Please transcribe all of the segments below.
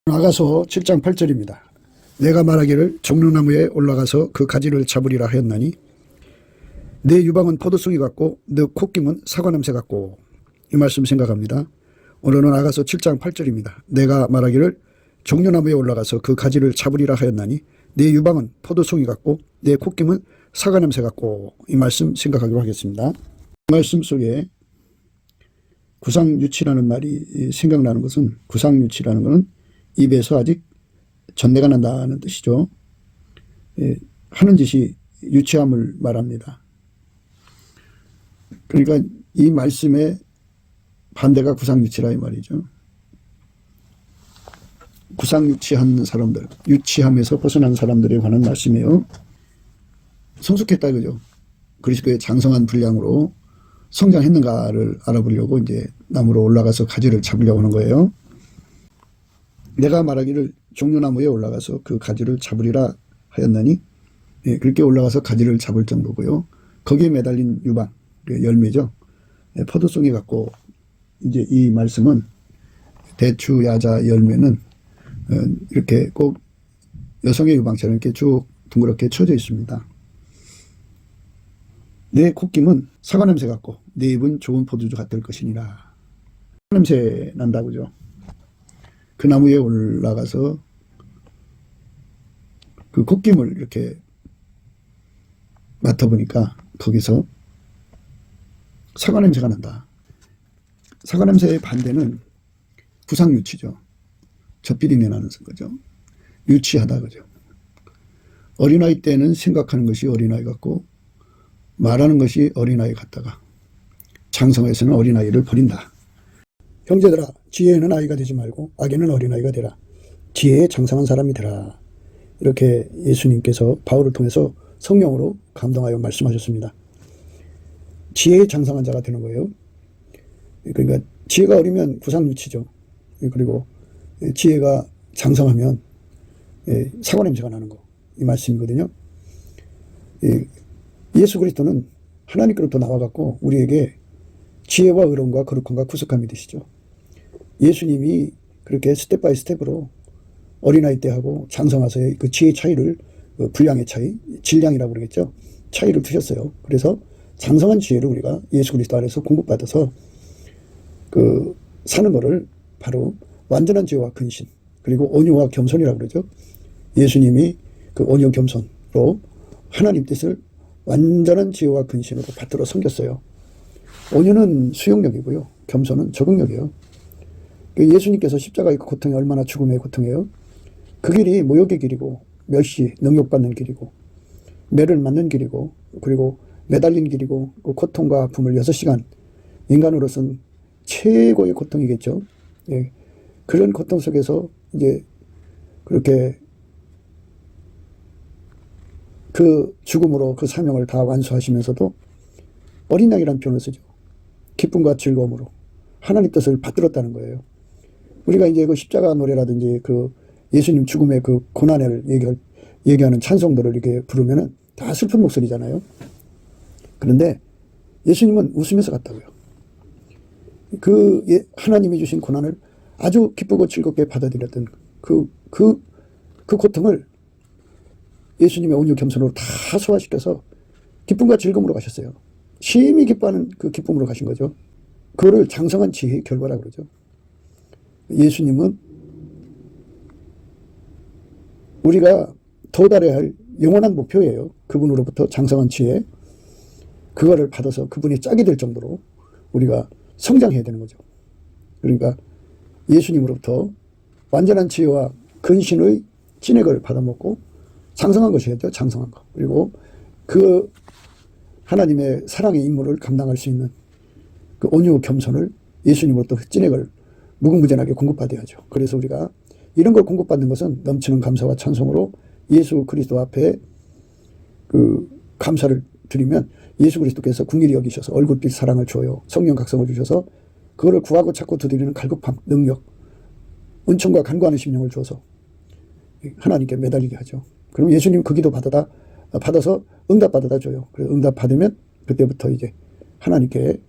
아가서 7장 8절입니다. 내가 말하기를 종려나무에 올라가서 그 가지를 잡으리라 하였나니 내 유방은 포도송이 같고 내 콧김은 사과 냄새 같고. 이 말씀 생각합니다. 오늘은 아가서 7장 8절입니다. 내가 말하기를 종려나무에 올라가서 그 가지를 잡으리라 하였나니 내 유방은 포도송이 같고 내 콧김은 사과 냄새 같고. 이 말씀 생각하기로 하겠습니다. 이 말씀 속에 구상유치라는 말이 생각나는 것은, 구상유치라는 것은 입에서 아직 전내가 난다는 뜻이죠. 하는 짓이 유치함을 말합니다. 그러니까 이 말씀의 반대가 구상유치라 이 말이죠. 구상유치한 사람들, 유치함에서 벗어난 사람들에 관한 말씀이에요. 성숙했다 이거죠. 그리스도의 장성한 분량으로 성장했는가를 알아보려고 이제 나무로 올라가서 가지를 잡으려고 하는 거예요. 내가 말하기를 종려나무에 올라가서 그 가지를 잡으리라 하였나니, 그렇게 올라가서 가지를 잡을 정도고요. 거기에 매달린 유방, 열매죠. 포도송이 같고, 이제 이 말씀은 대추, 야자, 열매는 이렇게 꼭 여성의 유방처럼 이렇게 쭉 둥그렇게 쳐져 있습니다. 내 콧김은 사과 냄새 같고 내 입은 좋은 포도주 같을 것이니라. 냄새 난다고죠. 그 나무에 올라가서 그 콧김을 이렇게 맡아보니까 거기서 사과 냄새가 난다. 사과 냄새의 반대는 구상유치죠. 젖비린내 나는 거죠. 유치하다 그죠. 어린아이 때는 생각하는 것이 어린아이 같고 말하는 것이 어린아이 같다가 장성에서는 어린아이를 버린다. 형제들아, 지혜에는 아이가 되지 말고 악에는 어린아이가 되라. 지혜에 장성한 사람이 되라. 이렇게 예수님께서 바울을 통해서 성령으로 감동하여 말씀하셨습니다. 지혜에 장성한 자가 되는 거예요. 그러니까 지혜가 어리면 구상유치죠. 그리고 지혜가 장성하면 사과 냄새가 나는 거. 이 말씀이거든요. 예수 그리스도는 하나님께로부터 나와갖고 우리에게 지혜와 의로움과 거룩함과 구속함이 되시죠. 예수님이 그렇게 스텝 바이 스텝으로 어린아이 때 하고 장성하서의 그 지혜의 차이를, 분량의 차이, 질량이라고 그러겠죠. 차이를 두셨어요. 그래서 장성한 지혜를 우리가 예수 그리스도 안에서 공급받아서 사는 거를 바로 완전한 지혜와 근신, 그리고 온유와 겸손이라고 그러죠. 예수님이 그 온유 겸손으로 하나님 뜻을 완전한 지혜와 근신으로 받들어 섬겼어요. 온유는 수용력이고요. 겸손은 적응력이에요. 예수님께서 십자가의 고통이 얼마나 죽음의 고통이에요. 그 길이 모욕의 길이고 멸시, 능욕받는 길이고 매를 맞는 길이고 그리고 매달린 길이고 그 고통과 아픔을 6시간 인간으로서는 최고의 고통이겠죠. 예. 그런 고통 속에서 이제 그렇게 그 죽음으로 그 사명을 다 완수하시면서도 어린 양이라는 표현을 쓰죠. 기쁨과 즐거움으로 하나님 뜻을 받들었다는 거예요. 우리가 이제 그 십자가 노래라든지 그 예수님 죽음의 그 고난을 얘기하는 찬송들을 이렇게 부르면은 다 슬픈 목소리잖아요. 그런데 예수님은 웃으면서 갔다고요. 하나님이 주신 고난을 아주 기쁘고 즐겁게 받아들였던 그 고통을 예수님의 온유 겸손으로 다 소화시켜서 기쁨과 즐거움으로 가셨어요. 심히 기뻐하는 그 기쁨으로 가신 거죠. 그거를 장성한 지혜의 결과라고 그러죠. 예수님은 우리가 도달해야 할 영원한 목표예요. 그분으로부터 장성한 지혜, 그거를 받아서 그분이 짝이 될 정도로 우리가 성장해야 되는 거죠. 그러니까 예수님으로부터 완전한 지혜와 근신의 진액을 받아먹고 장성한 것이겠죠. 장성한 것. 그리고 그 하나님의 사랑의 임무를 감당할 수 있는 그 온유 겸손을 예수님으로부터 진액을 무궁무진하게 공급받아야죠. 그래서 우리가 이런 걸 공급받는 것은 넘치는 감사와 찬송으로 예수 그리스도 앞에 그 감사를 드리면 예수 그리스도께서 긍휼히 여기셔서 얼굴빛 사랑을 줘요. 성령 각성을 주셔서 그거를 구하고 찾고 두드리는 갈급함, 능력, 은총과 간구하는 심령을 줘서 하나님께 매달리게 하죠. 그럼 예수님 그 기도 받아서 응답받아다 줘요. 그래서 응답받으면 그때부터 이제 하나님께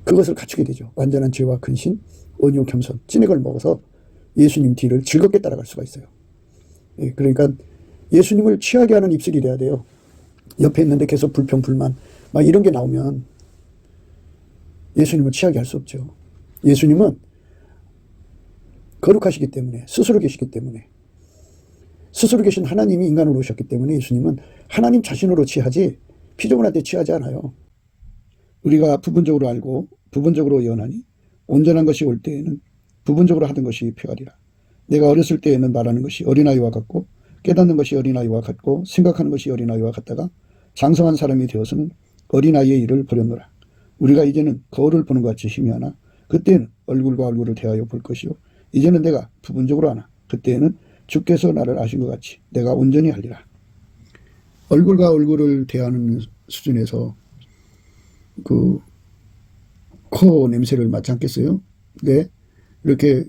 그것을 갖추게 되죠. 완전한 지혜와 근신, 온유 겸손, 찐액을 먹어서 예수님 뒤를 즐겁게 따라갈 수가 있어요. 예, 그러니까 예수님을 취하게 하는 입술이 돼야 돼요. 옆에 있는데 계속 불평, 불만 막 이런 게 나오면 예수님을 취하게 할 수 없죠. 예수님은 거룩하시기 때문에, 스스로 계시기 때문에, 스스로 계신 하나님이 인간으로 오셨기 때문에 예수님은 하나님 자신으로 취하지 피조물한테 취하지 않아요. 우리가 부분적으로 알고 부분적으로 예언하니 온전한 것이 올 때에는 부분적으로 하던 것이 표하리라. 내가 어렸을 때에는 말하는 것이 어린아이와 같고 깨닫는 것이 어린아이와 같고 생각하는 것이 어린아이와 같다가 장성한 사람이 되어서는 어린아이의 일을 버렸노라. 우리가 이제는 거울을 보는 것 같이 희미하나 그때는 얼굴과 얼굴을 대하여 볼 것이요 이제는 내가 부분적으로 하나 그때에는 주께서 나를 아신 것 같이 내가 온전히 하리라. 얼굴과 얼굴을 대하는 수준에서 그 코 냄새를 맡지 않겠어요? 네. 이렇게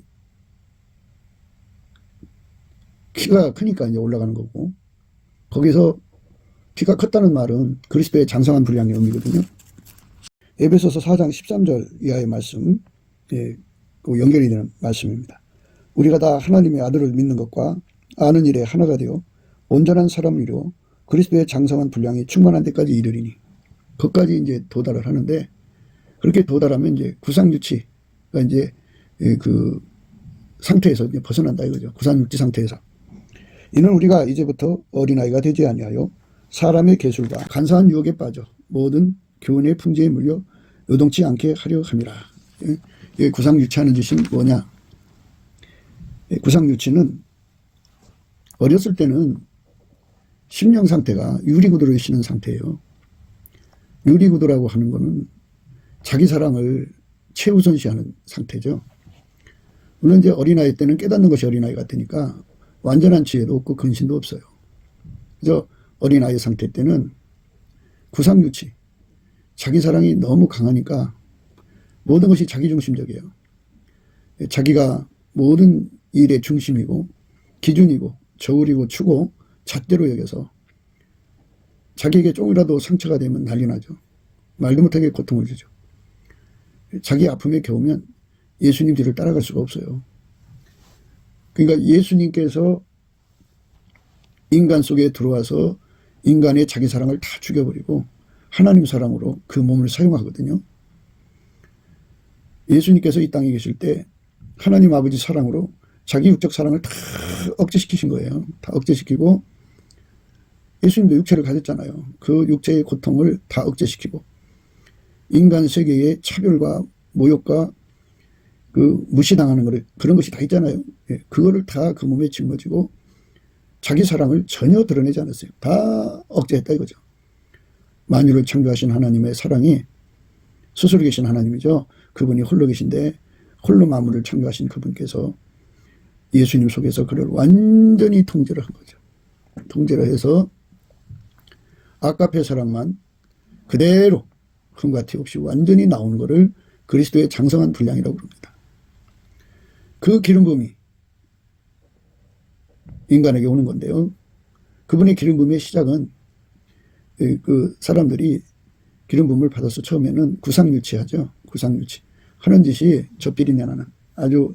키가 크니까 이제 올라가는 거고, 거기서 키가 컸다는 말은 그리스도의 장성한 분량의 의미거든요. 에베소서 4장 13절 이하의 말씀, 예, 연결이 되는 말씀입니다. 우리가 다 하나님의 아들을 믿는 것과 아는 일에 하나가 되어 온전한 사람을 이루어 그리스도의 장성한 분량이 충만한 데까지 이르리니, 그것까지 이제 도달을 하는데, 그렇게 도달하면 이제 구상유치가 이제 그 상태에서 이제 벗어난다 이거죠. 구상유치 상태에서. 이는 우리가 이제부터 어린아이가 되지 아니하여 사람의 계술과 간사한 유혹에 빠져 모든 교훈의 풍지에 물려 요동치 않게 하려 함이라. 구상유치하는 짓이 뭐냐? 구상유치는 어렸을 때는 심령 상태가 유리구도로 쉬는 상태예요. 유리구도라고 하는 거는 자기 사랑을 최우선시하는 상태죠. 물론 이제 어린아이 때는 깨닫는 것이 어린아이 같으니까 완전한 지혜도 없고 근신도 없어요. 그래서 어린아이 상태 때는 구상유치, 자기 사랑이 너무 강하니까 모든 것이 자기중심적이에요. 자기가 모든 일의 중심이고 기준이고 저울이고 추고 잣대로 여겨서 자기에게 조금이라도 상처가 되면 난리 나죠. 말도 못하게 고통을 주죠. 자기 아픔에 겨우면 예수님 뒤를 따라갈 수가 없어요. 그러니까 예수님께서 인간 속에 들어와서 인간의 자기 사랑을 다 죽여버리고 하나님 사랑으로 그 몸을 사용하거든요. 예수님께서 이 땅에 계실 때 하나님 아버지 사랑으로 자기 육적 사랑을 다 억제시키신 거예요. 다 억제시키고 예수님도 육체를 가졌잖아요. 그 육체의 고통을 다 억제시키고 인간 세계의 차별과 모욕과 그 무시당하는 거를 그런 것이 다 있잖아요. 예, 그거를 다 그 몸에 짊어지고 자기 사랑을 전혀 드러내지 않았어요. 다 억제했다 이거죠. 만유를 창조하신 하나님의 사랑이 스스로 계신 하나님이죠. 그분이 홀로 계신데 홀로 만물을 창조하신 그분께서 예수님 속에서 그를 완전히 통제를 한 거죠. 통제를 해서 아까페 사랑만 그대로 흠과 티 없이 완전히 나오는 것을 그리스도의 장성한 분량이라고 부릅니다. 그 기름 부음이 인간에게 오는 건데요. 그분의 기름 부음의 시작은 그 사람들이 기름 부음을 받아서 처음에는 구상유치하죠. 구상유치. 하는 짓이 젖비리내나는 아주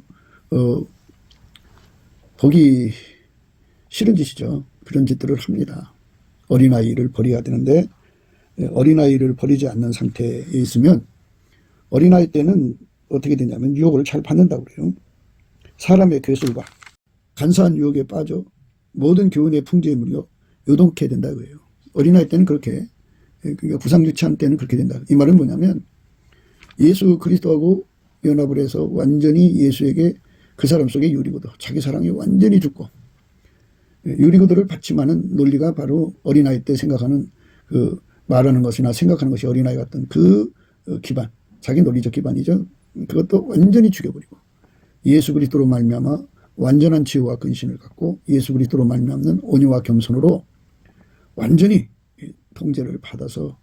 보기 싫은 짓이죠. 그런 짓들을 합니다. 어린아이를 버려야 되는데 어린아이를 버리지 않는 상태에 있으면 어린아이 때는 어떻게 되냐면 유혹을 잘 받는다고 그래요. 사람의 괴술과 간사한 유혹에 빠져 모든 교훈의 풍지에 물려 요동케 된다 그래요. 어린아이 때는 그렇게, 그러니까 구상유치한 때는 그렇게 된다. 이 말은 뭐냐면 예수 그리스도하고 연합을 해서 완전히 예수에게 그 사람 속에 유리구도, 자기 사랑이 완전히 죽고 유리구도를 받지만은 논리가 바로 어린아이 때 생각하는 그 말하는 것이나 생각하는 것이 어린아이 같던 그 기반, 자기 논리적 기반이죠. 그것도 완전히 죽여버리고 예수 그리스도로 말미암아 완전한 지혜와 근신을 갖고 예수 그리스도로 말미암는 온유와 겸손으로 완전히 통제를 받아서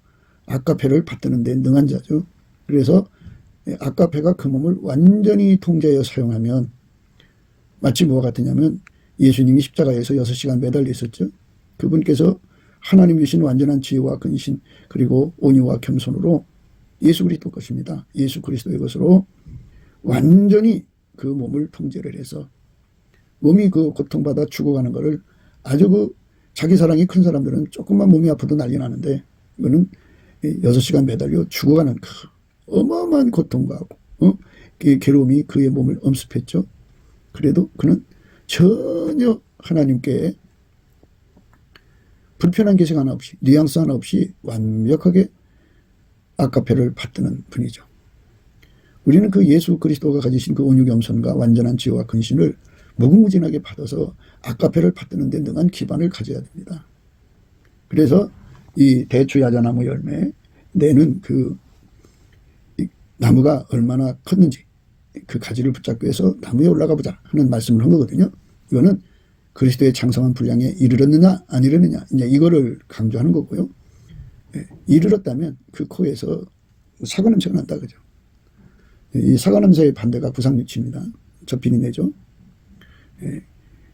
아까페를 받드는 데 능한 자죠. 그래서 아까페가 그 몸을 완전히 통제하여 사용하면 마치 뭐와 같으냐면 예수님이 십자가에서 6시간 매달려 있었죠. 그분께서 하나님 주신 완전한 지혜와 근신 그리고 온유와 겸손으로 예수 그리스도 것입니다. 예수 그리스도의 것으로 완전히 그 몸을 통제를 해서 몸이 그 고통받아 죽어가는 거를 아주 그 자기 사랑이 큰 사람들은 조금만 몸이 아파도 난리 나는데 이거는 6시간 매달려 죽어가는 그 어마어마한 고통과 그 괴로움이 그의 몸을 엄습했죠. 그래도 그는 전혀 하나님께 불편한 기색 하나 없이 뉘앙스 하나 없이 완벽하게 아까페를 받드는 분이죠. 우리는 그 예수 그리스도가 가지신 그 온유겸손과 완전한 지혜와 근신을 무궁무진하게 받아서 아까페를 받드는 데 능한 기반을 가져야 됩니다. 그래서 이 대추야자나무 열매 내는 그 나무가 얼마나 컸는지 그 가지를 붙잡기 위해서 나무에 올라가 보자 하는 말씀을 한 거거든요. 이거는 그리스도의 장성한 분량에 이르렀느냐 안 이르느냐 이제 이거를 강조하는 거고요. 이르렀다면 그 코에서 사과 냄새가 난다 그죠. 이 사과 냄새의 반대가 구상유치입니다. 접비린내죠.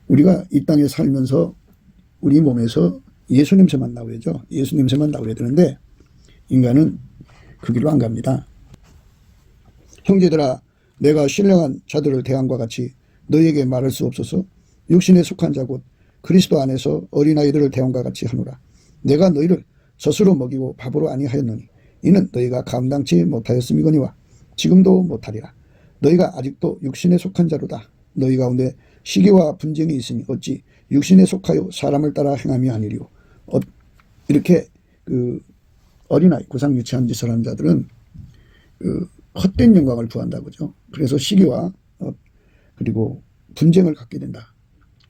우리가 이 땅에 살면서 우리 몸에서 예수 냄새만 나오죠. 예수 냄새만 나오야 되는데 인간은 그 길로 안 갑니다. 형제들아 내가 신령한 자들을 대함과 같이 너희에게 말할 수 없어서 육신에 속한 자 곧 그리스도 안에서 어린아이들을 대함과 같이 하노라. 내가 너희를 젖으로 먹이고 밥으로 아니하였노니 이는 너희가 감당치 못하였음이거니와 지금도 못하리라. 너희가 아직도 육신에 속한 자로다. 너희 가운데 시기와 분쟁이 있으니 어찌 육신에 속하여 사람을 따라 행함이 아니리요. 이렇게 그 어린아이 구상유치한 짓을 하는 자들은 그 헛된 영광을 구한다 그죠. 그래서 시기와 그리고 분쟁을 갖게 된다.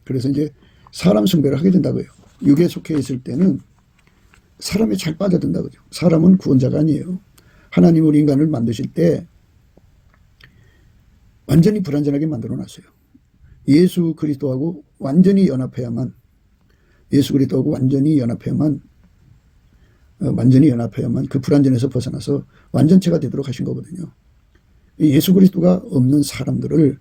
그래서 이제 사람 숭배를 하게 된다고요. 육에 속해 있을 때는 사람이 잘 빠져든다 그죠. 사람은 구원자가 아니에요. 하나님 우리 인간을 만드실 때 완전히 불완전하게 만들어 놨어요. 예수 그리스도하고 완전히 연합해야만 그 불완전에서 벗어나서 완전체가 되도록 하신 거거든요. 예수 그리스도가 없는 사람들을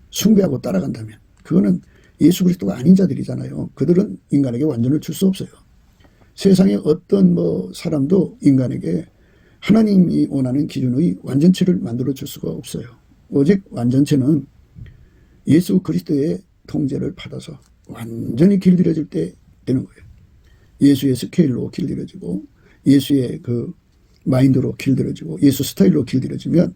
숭배하고 따라간다면 그거는 예수 그리스도가 아닌 자들이잖아요. 그들은 인간에게 완전을 줄 수 없어요. 세상에 어떤 사람도 인간에게 하나님이 원하는 기준의 완전체를 만들어 줄 수가 없어요. 오직 완전체는 예수 그리스도의 통제를 받아서 완전히 길들여질 때 되는 거예요. 예수의 스케일로 길들여지고 예수의 그 마인드로 길들여지고 예수 스타일로 길들여지면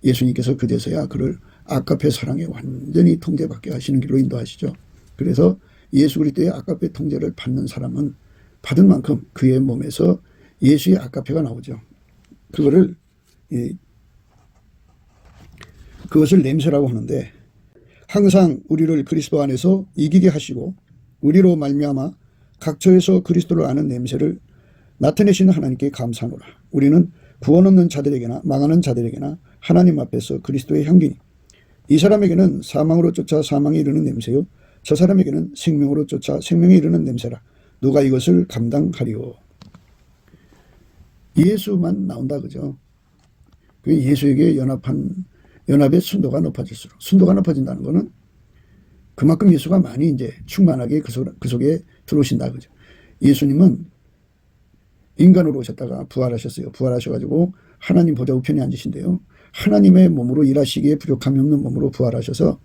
예수님께서 그제서야 그를 아까페 사랑에 완전히 통제받게 하시는 길로 인도하시죠. 그래서 예수 그리스도의 아까페 통제를 받는 사람은 받은 만큼 그의 몸에서 예수의 아까페가 나오죠. 그것을 냄새라고 하는데 항상 우리를 그리스도 안에서 이기게 하시고 우리로 말미암아 각처에서 그리스도를 아는 냄새를 나타내시는 하나님께 감사하노라. 우리는 구원 없는 자들에게나 망하는 자들에게나 하나님 앞에서 그리스도의 향기니 이 사람에게는 사망으로 쫓아 사망에 이르는 냄새요 저 사람에게는 생명으로 쫓아 생명에 이르는 냄새라. 누가 이것을 감당하리요. 예수만 나온다 그죠. 그 예수에게 연합의 순도가 높아질수록 순도가 높아진다는 것은 그만큼 예수가 많이 이제 충만하게 그 속에 들어오신다 그죠. 예수님은 인간으로 오셨다가 부활하셨어요. 부활하셔가지고 하나님 보좌 우편에 앉으신데요. 하나님의 몸으로 일하시기에 부족함이 없는 몸으로 부활하셔서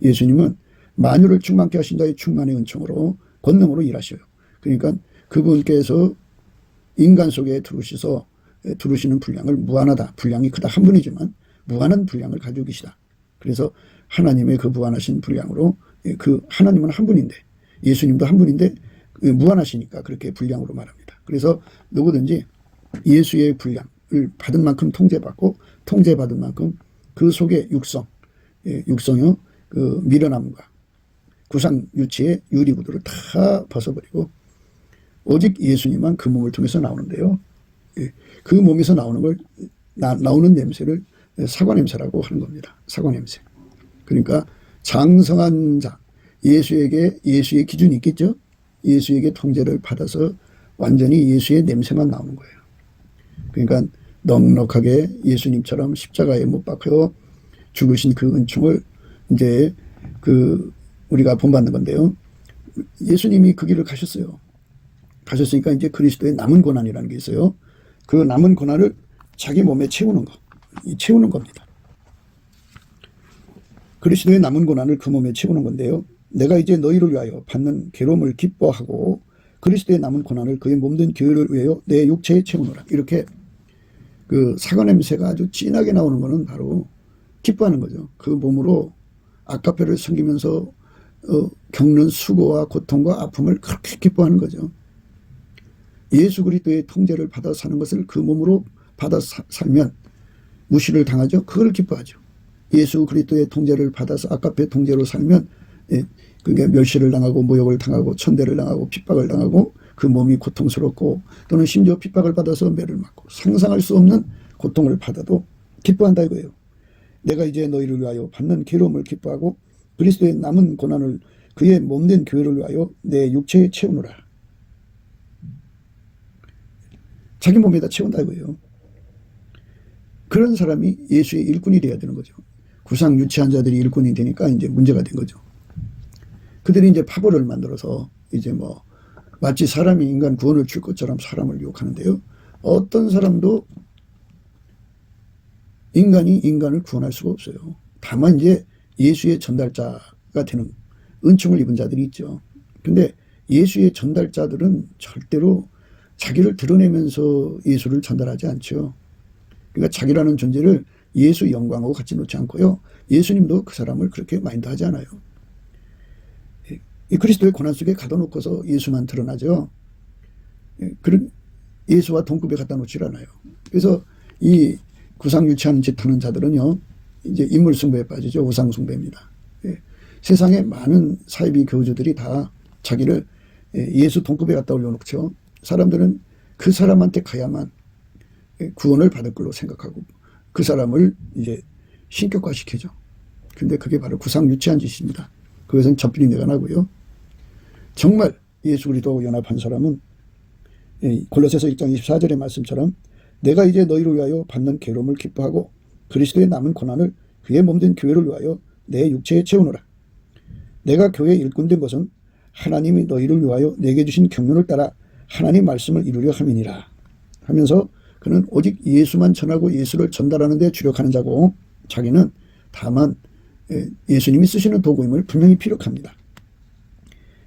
예수님은 만유를 충만케 하신 자의 충만의 은총으로 권능으로 일하셔요. 그러니까 그분께서 인간 속에 들어오시는 분량을 무한하다. 분량이 크다 한 분이지만 무한한 분량을 가지고 계시다. 그래서 하나님의 그 무한하신 분량으로 그 하나님은 한 분인데 예수님도 한 분인데 무한하시니까 그렇게 분량으로 말합니다. 그래서 누구든지 예수의 분량을 받은 만큼 통제받고 통제받은 만큼 그 속에 육성요 그 미련함과 구상유치의 유리구두를 다 벗어버리고 오직 예수님만 그 몸을 통해서 나오는데요. 그 몸에서 나오는 냄새를 사과 냄새라고 하는 겁니다. 사과 냄새. 그러니까 장성한 자, 예수의 기준이 있겠죠. 예수에게 통제를 받아서 완전히 예수의 냄새만 나오는 거예요. 그러니까 넉넉하게 예수님처럼 십자가에 못 박혀 죽으신 그 은총을 이제 우리가 본받는 건데요. 예수님이 그 길을 가셨어요. 가셨으니까 이제 그리스도의 남은 고난이라는 게 있어요. 그 남은 고난을 자기 몸에 채우는 겁니다. 그리스도의 남은 고난을 그 몸에 채우는 건데요. 내가 이제 너희를 위하여 받는 괴로움을 기뻐하고 그리스도의 남은 고난을 그의 몸된 교회를 위하여 내 육체에 채우노라. 이렇게 그 사과 냄새가 아주 진하게 나오는 것은 바로 기뻐하는 거죠. 그 몸으로 아카페를 섬기면서 겪는 수고와 고통과 아픔을 그렇게 기뻐하는 거죠. 예수 그리스도의 통제를 받아 사는 것을 그 몸으로 받아 살면 무시를 당하죠. 그걸 기뻐하죠. 예수 그리스도의 통제를 받아서 아카페 통제로 살면 그게 멸시를 당하고 모욕을 당하고 천대를 당하고 핍박을 당하고 그 몸이 고통스럽고 또는 심지어 핍박을 받아서 매를 맞고 상상할 수 없는 고통을 받아도 기뻐한다 이거예요. 내가 이제 너희를 위하여 받는 괴로움을 기뻐하고 그리스도의 남은 고난을 그의 몸된 교회를 위하여 내 육체에 채우노라. 자기 몸에다 채운다 이거예요. 그런 사람이 예수의 일꾼이 되어야 되는 거죠. 구상 유치한 자들이 일꾼이 되니까 이제 문제가 된 거죠. 그들이 이제 파벌을 만들어서 이제 뭐 마치 사람이 인간 구원을 줄 것처럼 사람을 유혹하는데요. 어떤 사람도 인간이 인간을 구원할 수가 없어요. 다만 이제 예수의 전달자가 되는 은총을 입은 자들이 있죠. 근데 예수의 전달자들은 절대로 자기를 드러내면서 예수를 전달하지 않죠. 그러니까 자기라는 존재를 예수 영광하고 같이 놓지 않고요. 예수님도 그 사람을 그렇게 마인드하지 않아요. 이 그리스도의 고난 속에 가둬놓고서 예수만 드러나죠. 그런 예수와 동급에 갖다 놓질 않아요. 그래서 이 구상유치한 짓 하는 자들은요, 이제 인물 숭배에 빠지죠. 우상 숭배입니다. 세상에 많은 사이비 교주들이 다 자기를 예수 동급에 갖다 올려놓죠. 사람들은 그 사람한테 가야만 구원을 받을 걸로 생각하고 그 사람을 이제 신격화시키죠. 근데 그게 바로 구상유치한 짓입니다. 그것은 접비린내가 나고요. 정말 예수 그리스도와 연합한 사람은 골로새서 1장 24절의 말씀처럼 내가 이제 너희를 위하여 받는 괴로움을 기뻐하고 그리스도의 남은 고난을 그의 몸된 교회를 위하여 내 육체에 채우노라. 내가 교회 일꾼 된 것은 하나님이 너희를 위하여 내게 주신 경륜을 따라 하나님 말씀을 이루려 함이니라 하면서 그는 오직 예수만 전하고 예수를 전달하는 데 주력하는 자고 자기는 다만 예수님이 쓰시는 도구임을 분명히 피력합니다.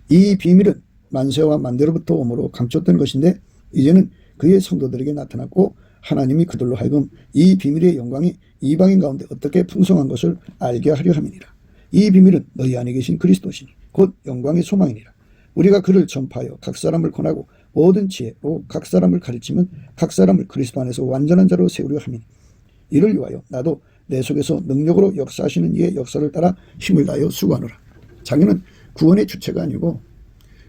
이 비밀은 만세와 만대로부터 오므로 감췄던 것인데 이제는 그의 성도들에게 나타났고 하나님이 그들로 하여금 이 비밀의 영광이 이방인 가운데 어떻게 풍성한 것을 알게 하려 함이니라. 이 비밀은 너희 안에 계신 그리스도시니 곧 영광의 소망이니라. 우리가 그를 전파하여 각 사람을 권하고 모든 지혜로 각 사람을 가르치면 각 사람을 그리스도 안에서 완전한 자로 세우려 함이니 이를 위하여 나도 내 속에서 능력으로 역사하시는 이의 역사를 따라 힘을 다하여 수고하노라. 자기는 구원의 주체가 아니고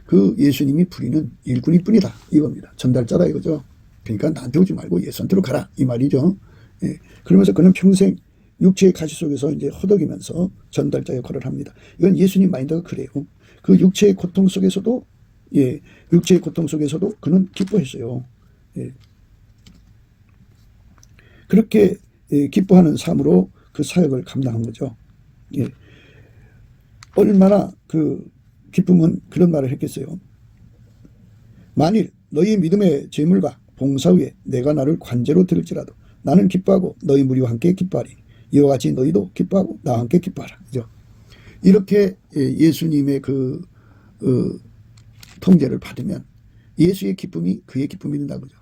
그 예수님이 부리는 일꾼일 뿐이다 이겁니다. 전달자다 이거죠. 그러니까 나한테 오지 말고 예수한테로 가라 이 말이죠. 그러면서 그는 평생 육체의 가시 속에서 이제 허덕이면서 전달자 역할을 합니다. 이건 예수님 마인드가 그래요. 그 육체의 고통 속에서도 육체의 고통 속에서도 그는 기뻐했어요. 그렇게 기뻐하는 삶으로 그 사역을 감당한 거죠. 얼마나 그 기쁨은 그런 말을 했겠어요. 만일 너희 믿음의 제물과 봉사 위에 내가 나를 관제로 들을지라도 나는 기뻐하고 너희 무리와 함께 기뻐하리니 이와 같이 너희도 기뻐하고 나와 함께 기뻐하라. 그죠? 이렇게 예수님의 그 통제를 받으면 예수의 기쁨이 그의 기쁨이 된다는 거죠.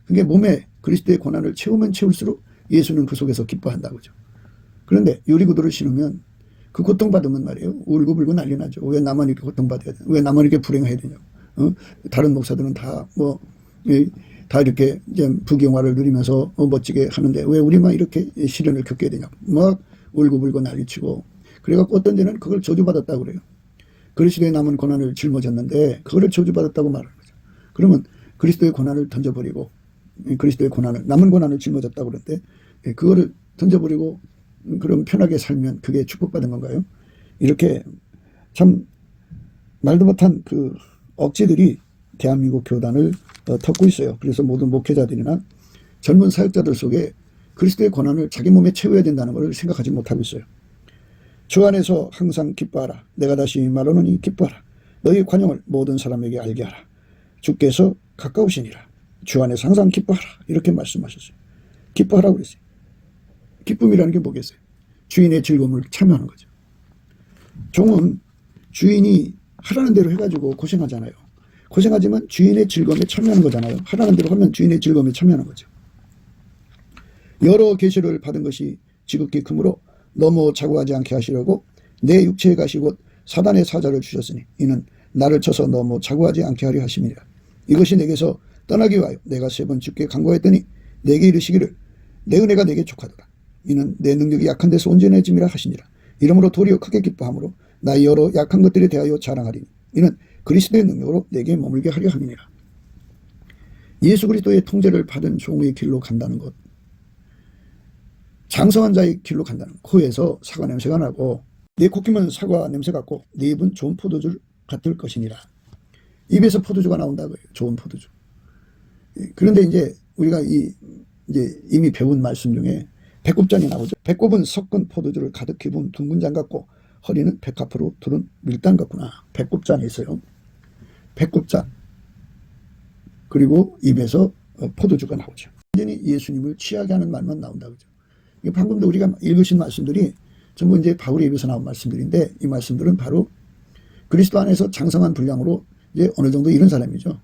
그게 몸에 그리스도의 고난을 채우면 채울수록 예수는 그 속에서 기뻐한다고 하죠. 그런데 유리구두를 신으면 그 고통받으면 말이에요. 울고불고 난리 나죠. 왜 나만 이렇게 고통받아야 되냐. 왜 나만 이렇게 불행해야 되냐고. 다른 목사들은 다 이렇게 이제 부경화를 누리면서 멋지게 하는데 왜 우리만 이렇게 시련을 겪게 되냐고. 막 울고불고 난리치고. 그래갖고 어떤 데는 그걸 저주받았다고 그래요. 그리스도의 남은 고난을 짊어졌는데 그거를 저주받았다고 말하는 거죠. 그러면 그리스도의 고난을 던져버리고 그리스도의 고난을 남은 고난을 짊어졌다고 그러는데 그거를 던져버리고 그럼 편하게 살면 그게 축복받은 건가요? 이렇게 참 말도 못한 그 억지들이 대한민국 교단을 덮고 있어요. 그래서 모든 목회자들이나 젊은 사역자들 속에 그리스도의 고난을 자기 몸에 채워야 된다는 것을 생각하지 못하고 있어요. 주 안에서 항상 기뻐하라. 내가 다시 말하노니 기뻐하라. 너희 관용을 모든 사람에게 알게 하라. 주께서 가까우시니라. 주 안에서 항상 기뻐하라. 이렇게 말씀하셨어요. 기뻐하라고 그랬어요. 기쁨이라는 게 뭐겠어요? 주인의 즐거움을 참여하는 거죠. 종은 주인이 하라는 대로 해가지고 고생하잖아요. 고생하지만 주인의 즐거움에 참여하는 거잖아요. 하라는 대로 하면 주인의 즐거움에 참여하는 거죠. 여러 계시를 받은 것이 지극히 크므로 너무 자고하지 않게 하시려고 내 육체의 가시 곧 사단의 사자를 주셨으니 이는 나를 쳐서 너무 자고하지 않게 하려 하심이라. 이것이 내게서 떠나기 위하여 내가 3번 주께 간구했더니 내게 이르시기를 내 은혜가 내게 족하도다. 이는 내 능력이 약한 데서 온전해짐이라 하시니라. 이러므로 도리어 크게 기뻐함으로 나의 여러 약한 것들에 대하여 자랑하리니 이는 그리스도의 능력으로 내게 머물게 하려 함이니라. 예수 그리스도의 통제를 받은 종의 길로 간다는 것, 장성한 자의 길로 간다는 것. 코에서 사과 냄새가 나고 내 콧김은 사과 냄새 같고 내 입은 좋은 포도주 같을 것이니라. 입에서 포도주가 나온다고요. 좋은 포도주. 그런데 이제 우리가 이제 이미 배운 말씀 중에 배꼽잔이 나오죠. 배꼽은 섞은 포도주를 가득히 부은 둥근 잔 같고 허리는 백합으로 두른 밀당 같구나. 배꼽잔이 있어요. 배꼽잔. 그리고 입에서 포도주가 나오죠. 완전히 예수님을 취하게 하는 말만 나온다 그죠. 방금도 우리가 읽으신 말씀들이 전부 이제 바울의 입에서 나온 말씀들인데 이 말씀들은 바로 그리스도 안에서 장성한 분량으로 이제 어느 정도 이른 사람이죠.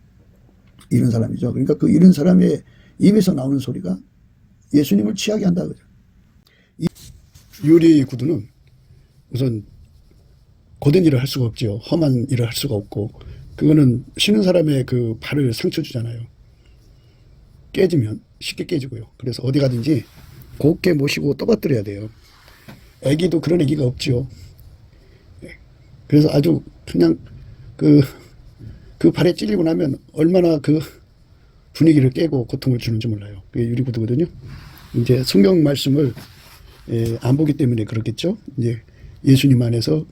이른 사람이죠. 그러니까 그 이른 사람의 입에서 나오는 소리가 예수님을 취하게 한다 그죠. 이 유리 구두는 우선 고된 일을 할 수가 없지요. 험한 일을 할 수가 없고 그거는 신은 사람의 그 발을 상처 주잖아요. 깨지면 쉽게 깨지고요. 그래서 어디 가든지 곱게 모시고 떠받들어야 돼요. 애기도 그런 애기가 없죠. 그래서 아주 그냥 그 발에 찔리고 나면 얼마나 그 분위기를 깨고 고통을 주는지 몰라요. 그게 유리구두거든요. 이제 성경 말씀을 안 보기 때문에 그렇겠죠. 이제 예수님 안에서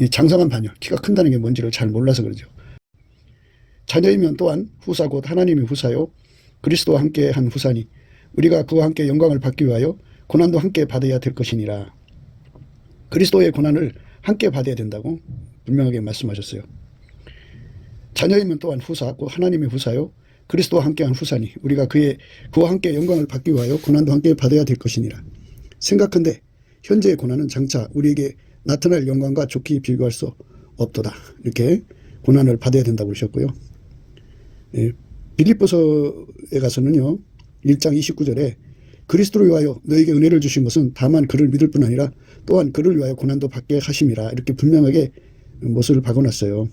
장성한 반열, 키가 큰다는 게 뭔지를 잘 몰라서 그러죠. 자녀이면 또한 후사 곧 하나님의 후사요 그리스도와 함께 한 후사니 우리가 그와 함께 영광을 받기 위하여 고난도 함께 받아야 될 것이니라. 그리스도의 고난을 함께 받아야 된다고 분명하게 말씀하셨어요. 자녀이면 또한 후사 곧 하나님의 후사요 그리스도와 함께 한 후사니 우리가 그와 함께 영광을 받기 위하여 고난도 함께 받아야 될 것이니라. 생각한데 현재의 고난은 장차 우리에게 나타날 영광과 좋게 비교할 수 없도다. 이렇게 고난을 받아야 된다고 그러셨고요. 빌립보서에 가서는요. 1장 29절에 그리스도를 위하여 너에게 은혜를 주신 것은 다만 그를 믿을 뿐 아니라 또한 그를 위하여 고난도 받게 하심이라. 이렇게 분명하게 못을 박아놨어요.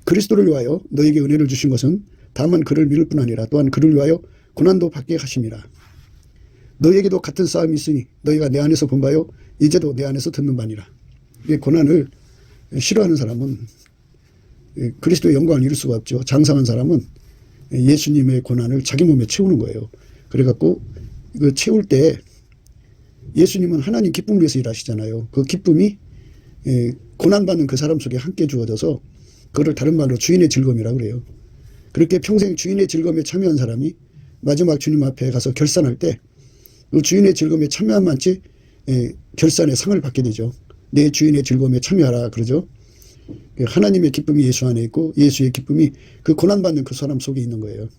그리스도를 위하여 너에게 은혜를 주신 것은 다만 그를 믿을 뿐 아니라 또한 그를 위하여 고난도 받게 하심이라. 너에게도 같은 싸움이 있으니 너희가 내 안에서 본 바요 이제도 내 안에서 듣는 바니라. 고난을 싫어하는 사람은 그리스도의 영광을 이룰 수가 없죠. 장성한 사람은 예수님의 고난을 자기 몸에 채우는 거예요. 그래갖고 그 채울 때 예수님은 하나님 기쁨을 위해서 일하시잖아요. 그 기쁨이 고난받는 그 사람 속에 함께 주어져서 그걸 다른 말로 주인의 즐거움이라고 그래요. 그렇게 평생 주인의 즐거움에 참여한 사람이 마지막 주님 앞에 가서 결산할 때 그 주인의 즐거움에 참여한 만치 결산의 상을 받게 되죠. 내 주인의 즐거움에 참여하라 그러죠. 하나님의 기쁨이 예수 안에 있고 예수의 기쁨이 그 고난받는 그 사람 속에 있는 거예요.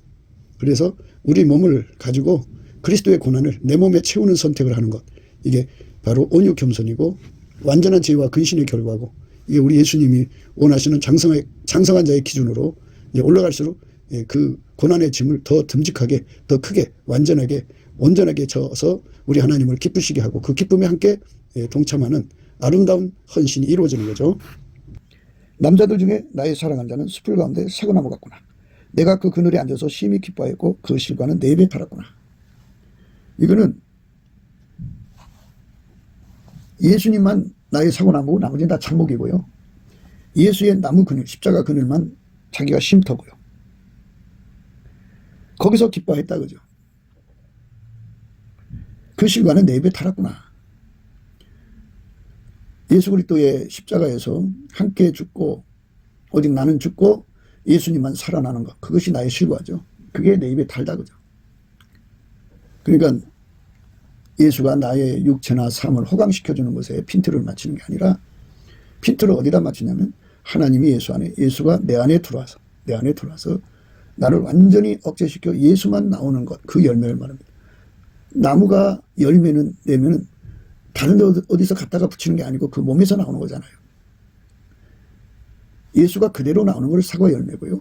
그래서 우리 몸을 가지고 그리스도의 고난을 내 몸에 채우는 선택을 하는 것, 이게 바로 온유 겸손이고 완전한 지혜와 근신의 결과고, 이게 우리 예수님이 원하시는 장성한 자의 기준으로 올라갈수록 그 고난의 짐을 더 듬직하게, 더 크게, 완전하게, 온전하게 져서 우리 하나님을 기쁘시게 하고 그 기쁨에 함께 동참하는 아름다운 헌신이 이루어지는 거죠. 남자들 중에 나의 사랑한 자는 숲을 가운데 사과나무 같구나. 내가 그 그늘에 앉아서 심히 기뻐했고 그 실과는 내 입에 달았구나. 이거는 예수님만 나의 사과나무고 나머지는 다 참목이고요. 예수의 나무 그늘, 십자가 그늘만 자기가 쉼터고요. 거기서 기뻐했다 그죠. 그 실과는 내 입에 달았구나. 예수 그리스도의 십자가에서 함께 죽고 오직 나는 죽고 예수님만 살아나는 것, 그것이 나의 실과죠. 그게 내 입에 달다 그죠. 그러니까 예수가 나의 육체나 삶을 호강시켜주는 것에 핀트를 맞추는 게 아니라 핀트를 어디다 맞추냐면 하나님이 예수 안에, 예수가 내 안에 들어와서 나를 완전히 억제시켜 예수만 나오는 것, 그 열매를 말합니다. 나무가 열매는 내면은 다른 데 어디서 갖다가 붙이는 게 아니고 그 몸에서 나오는 거잖아요. 예수가 그대로 나오는 걸 사과 열매고요.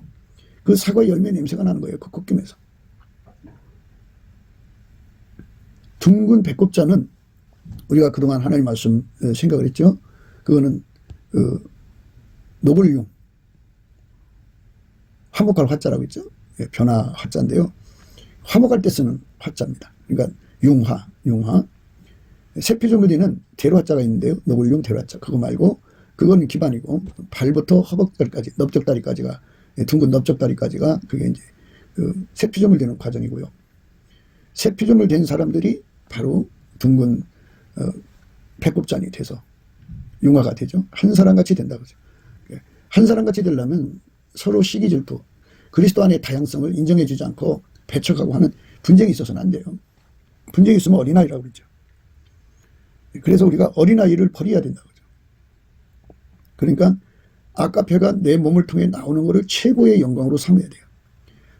그 사과 열매 냄새가 나는 거예요. 그 꺾임에서. 둥근 배꼽자는 우리가 그동안 하나님 말씀 생각을 했죠. 그거는 노블융 화목할 화자라고 했죠. 변화 화자인데요. 화목할 때 쓰는 화자입니다. 그러니까 융화. 세피조물에는 대로화자가 있는데요. 노블융 대로화자. 그거 말고 그거는 기반이고 발부터 허벅다리까지 넓적다리까지가 둥근 넓적다리까지가 그게 이제 세피조물 되는 과정이고요. 세피조물 된 사람들이 바로 둥근 배꼽잔이 돼서 융화가 되죠. 한 사람같이 된다고 하죠. 한 사람같이 되려면 서로 시기 질투, 그리스도 안의 다양성을 인정해 주지 않고 배척하고 하는 분쟁이 있어서는 안 돼요. 분쟁이 있으면 어린아이라고 그러죠. 그래서 우리가 어린아이를 버려야 된다고 하죠. 그러니까 아까페가 내 몸을 통해 나오는 것을 최고의 영광으로 삼아야 돼요.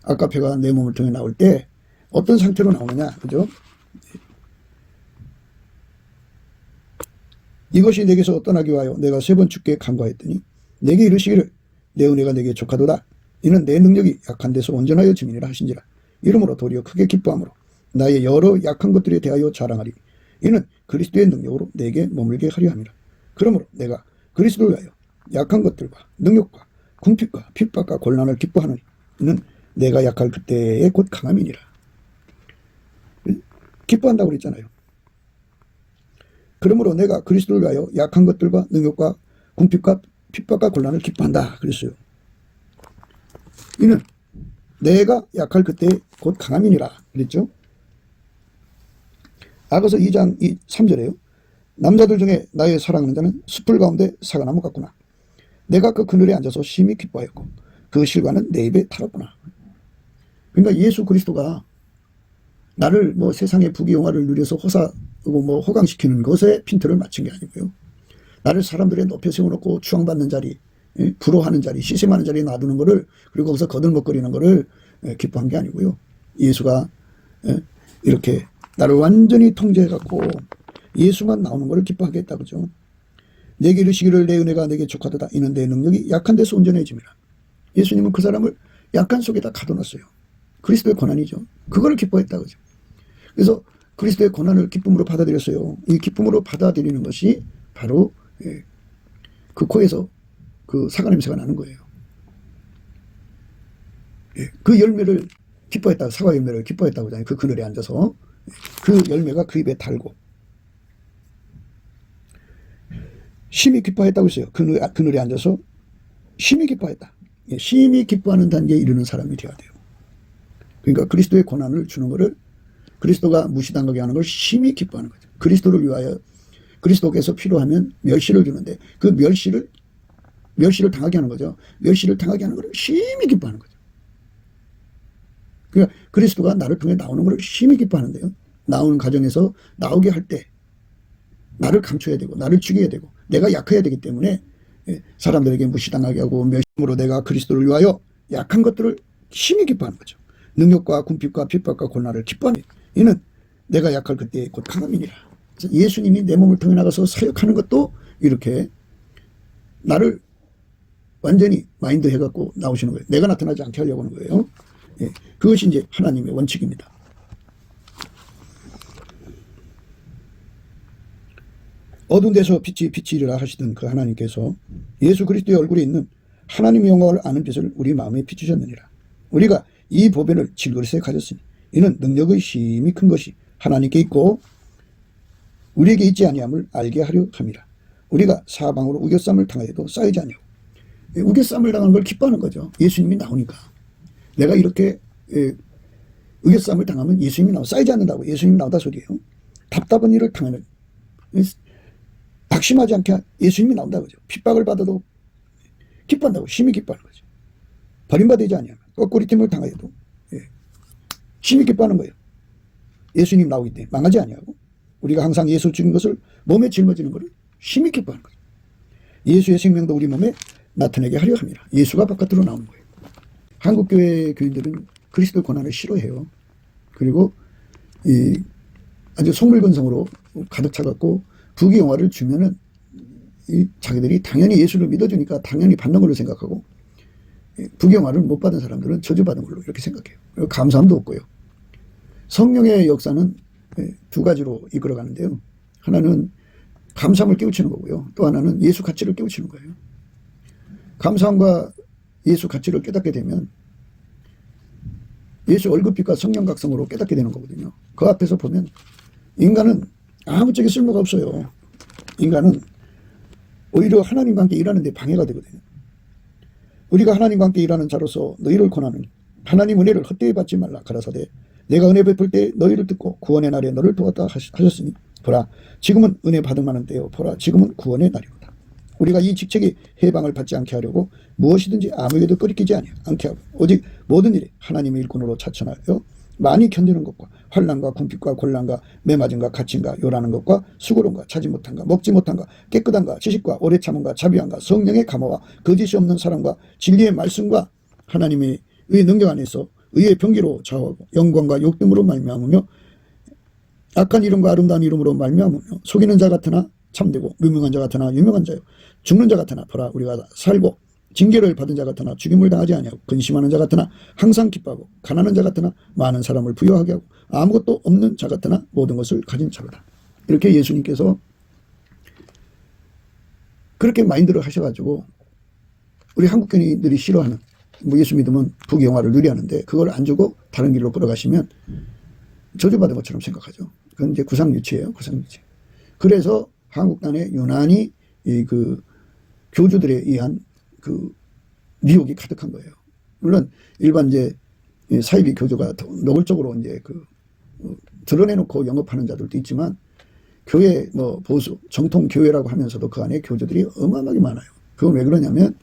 아까페가 내 몸을 통해 나올 때 어떤 상태로 나오느냐, 그죠? 이것이 내게서 떠나기 위하여 내가 3번 주께 간구하였더니 내게 이르시기를 내 은혜가 내게 족하도다. 이는 내 능력이 약한 데서 온전하여 지민이라 하신지라. 이러므로 도리어 크게 기뻐함으로 나의 여러 약한 것들에 대하여 자랑하리. 이는 그리스도의 능력으로 내게 머물게 하려 함이라. 그러므로 내가 그리스도를 위하여 약한 것들과 능력과 궁핍과 핍박과 곤란을 기뻐하노니 이는 내가 약할 그때의 곧 강함이니라. 기뻐한다고 그랬잖아요. 그러므로 내가 그리스도를 위하여 약한 것들과 능력과 궁핍과 핍박과 곤란을 기뻐한다 그랬어요. 이는 내가 약할 그때 곧 강함이니라 그랬죠. 아가서 2장 3절에요. 남자들 중에 나의 사랑하는 자는 숲을 가운데 사과나무 같구나. 내가 그 그늘에 앉아서 심히 기뻐하였고 그 실과는 내 입에 달았구나. 그러니까 예수 그리스도가 나를 뭐 세상의 부귀영화를 누려서 호강시키는 것에 핀트를 맞춘 게 아니고요. 나를 사람들의 높여 세워놓고 추앙받는 자리, 부러워하는 자리, 시샘하는 자리에 놔두는 거를, 그리고 거기서 거들먹거리는 거를 기뻐한 게 아니고요. 예수가 이렇게 나를 완전히 통제해갖고 예수만 나오는 거를 기뻐하겠다 그죠. 내게 이르시기를 내 은혜가 내게 족하도다. 이는 내 능력이 약한 데서 온전해짐이라. 예수님은 그 사람을 약한 속에다 가둬놨어요. 그리스도의 고난이죠. 그걸 기뻐했다 그죠. 그래서 그리스도의 고난을 기쁨으로 받아들였어요. 이 기쁨으로 받아들이는 것이 바로 그 코에서 그 사과 냄새가 나는 거예요. 그 열매를 기뻐했다. 사과 열매를 기뻐했다고 하잖아요. 그 그늘에 앉아서 그 열매가 그 입에 달고 심히 기뻐했다고 했어요. 그늘에 앉아서 심히 기뻐했다. 심히 기뻐하는 단계에 이르는 사람이 되어야 돼요. 그러니까 그리스도의 고난을 주는 것을, 그리스도가 무시당하게 하는 걸 심히 기뻐하는 거죠. 그리스도를 위하여 그리스도께서 필요하면 멸시를 주는데 그 멸시를 당하게 하는 거죠. 멸시를 당하게 하는 걸 심히 기뻐하는 거죠. 그러니까 그리스도가 나를 통해 나오는 걸 심히 기뻐하는데요. 나오는 과정에서 나오게 할 때 나를 감춰야 되고 나를 죽여야 되고 내가 약해야 되기 때문에 사람들에게 무시당하게 하고 멸시로 내가 그리스도를 위하여 약한 것들을 심히 기뻐하는 거죠. 능력과 궁핍과 핍박과 고난을 기뻐하는, 이는 내가 약할 그때 곧 강함이니라. 예수님이 내 몸을 통해 나가서 사역하는 것도 이렇게 나를 완전히 마인드 해갖고 나오시는 거예요. 내가 나타나지 않게 하려고 하는 거예요. 그것이 이제 하나님의 원칙입니다. 어두운 데서 빛이 비치리라 하시던 그 하나님께서 예수 그리스도의 얼굴에 있는 하나님의 영광을 아는 빛을 우리 마음에 비추셨느니라. 우리가 이 보배를 질그릇에 가졌으니 이는 능력의 힘이 큰 것이 하나님께 있고 우리에게 있지 아니함을 알게 하려 함이라. 우리가 사방으로 우겨쌈을 당하여도 쌓이지 아니하고, 우겨쌈을 당하는 걸 기뻐하는 거죠. 예수님이 나오니까. 내가 이렇게 우겨쌈을 당하면 예수님이 나와 쌓이지 않는다고. 예수님이 나오다 소리예요. 답답한 일을 당하는, 낙심하지 않게 예수님이 나온다 그죠. 핍박을 받아도 기뻐한다고. 심히 기뻐하는 거죠. 버림받지 아니하면 꺾구리팀을 당하여도 심히 기뻐하는 거예요. 예수님 나오기 때문에 망하지 아니하고 우리가 항상 예수 죽인 것을 몸에 짊어지는 것을 심히 기뻐하는 거죠. 예수의 생명도 우리 몸에 나타내게 하려 합니다. 예수가 바깥으로 나오는 거예요. 한국교회 교인들은 그리스도 고난을 싫어해요. 그리고 아주 속물건성으로 가득 차갖고 부귀영화를 주면은 자기들이 당연히 예수를 믿어주니까 당연히 받는 걸로 생각하고, 부귀영화를 못 받은 사람들은 저주받은 걸로 이렇게 생각해요. 그리고 감사함도 없고요. 성령의 역사는 두 가지로 이끌어가는데요. 하나는 감사함을 깨우치는 거고요. 또 하나는 예수 가치를 깨우치는 거예요. 감사함과 예수 가치를 깨닫게 되면 예수 얼굴빛과 성령 각성으로 깨닫게 되는 거거든요. 그 앞에서 보면 인간은 아무짝에 쓸모가 없어요. 인간은 오히려 하나님과 함께 일하는 데 방해가 되거든요. 우리가 하나님과 함께 일하는 자로서 너희를 권하노니 하나님 은혜를 헛되이 받지 말라 가라사대 내가 은혜 베풀 때 너희를 듣고 구원의 날에 너를 도왔다 하셨으니 보라 지금은 은혜 받을 만한 때요 보라 지금은 구원의 날이로다. 우리가 이 직책이 해방을 받지 않게 하려고 무엇이든지 아무에게도 꺼리끼지 않게 하고 오직 모든 일에 하나님의 일꾼으로 차천하여 많이 견디는 것과 환난과 궁핍과 곤란과 매맞음과 갇힘과 요라는 것과 수고론과 차지 못한가 먹지 못한가 깨끗한가 지식과 오래 참음과 자비함과 성령의 감화와 거짓이 없는 사랑과 진리의 말씀과 하나님의 의 능력 안에서 의의 병기로 좌우하고 영광과 욕됨으로 말미암으며 악한 이름과 아름다운 이름으로 말미암으며 속이는 자 같으나 참되고 무명한 자 같으나 유명한 자요 죽는 자 같으나 보라 우리가 살고 징계를 받은 자 같으나 죽임을 당하지 아니하고 근심하는 자 같으나 항상 기뻐하고 가난한 자 같으나 많은 사람을 부유하게 하고 아무것도 없는 자 같으나 모든 것을 가진 자로다. 이렇게 예수님께서 그렇게 마인드를 하셔가지고 우리 한국교인들이 싫어하는 뭐 예수 믿으면 부귀영화를 누리하는데 그걸 안 주고 다른 길로 끌어가시면 저주받은 것처럼 생각하죠. 그건 이제 구상유치예요. 구상유치. 그래서 한국단에 유난히 그 교주들에 의한 그 미혹이 가득한 거예요. 물론 일반 이제 사이비 교주가 노골적으로 이제 그 드러내놓고 영업하는 자들도 있지만 교회 뭐 보수 정통 교회라고 하면서도 그 안에 교주들이 어마어마하게 많아요. 그건 왜 그러냐면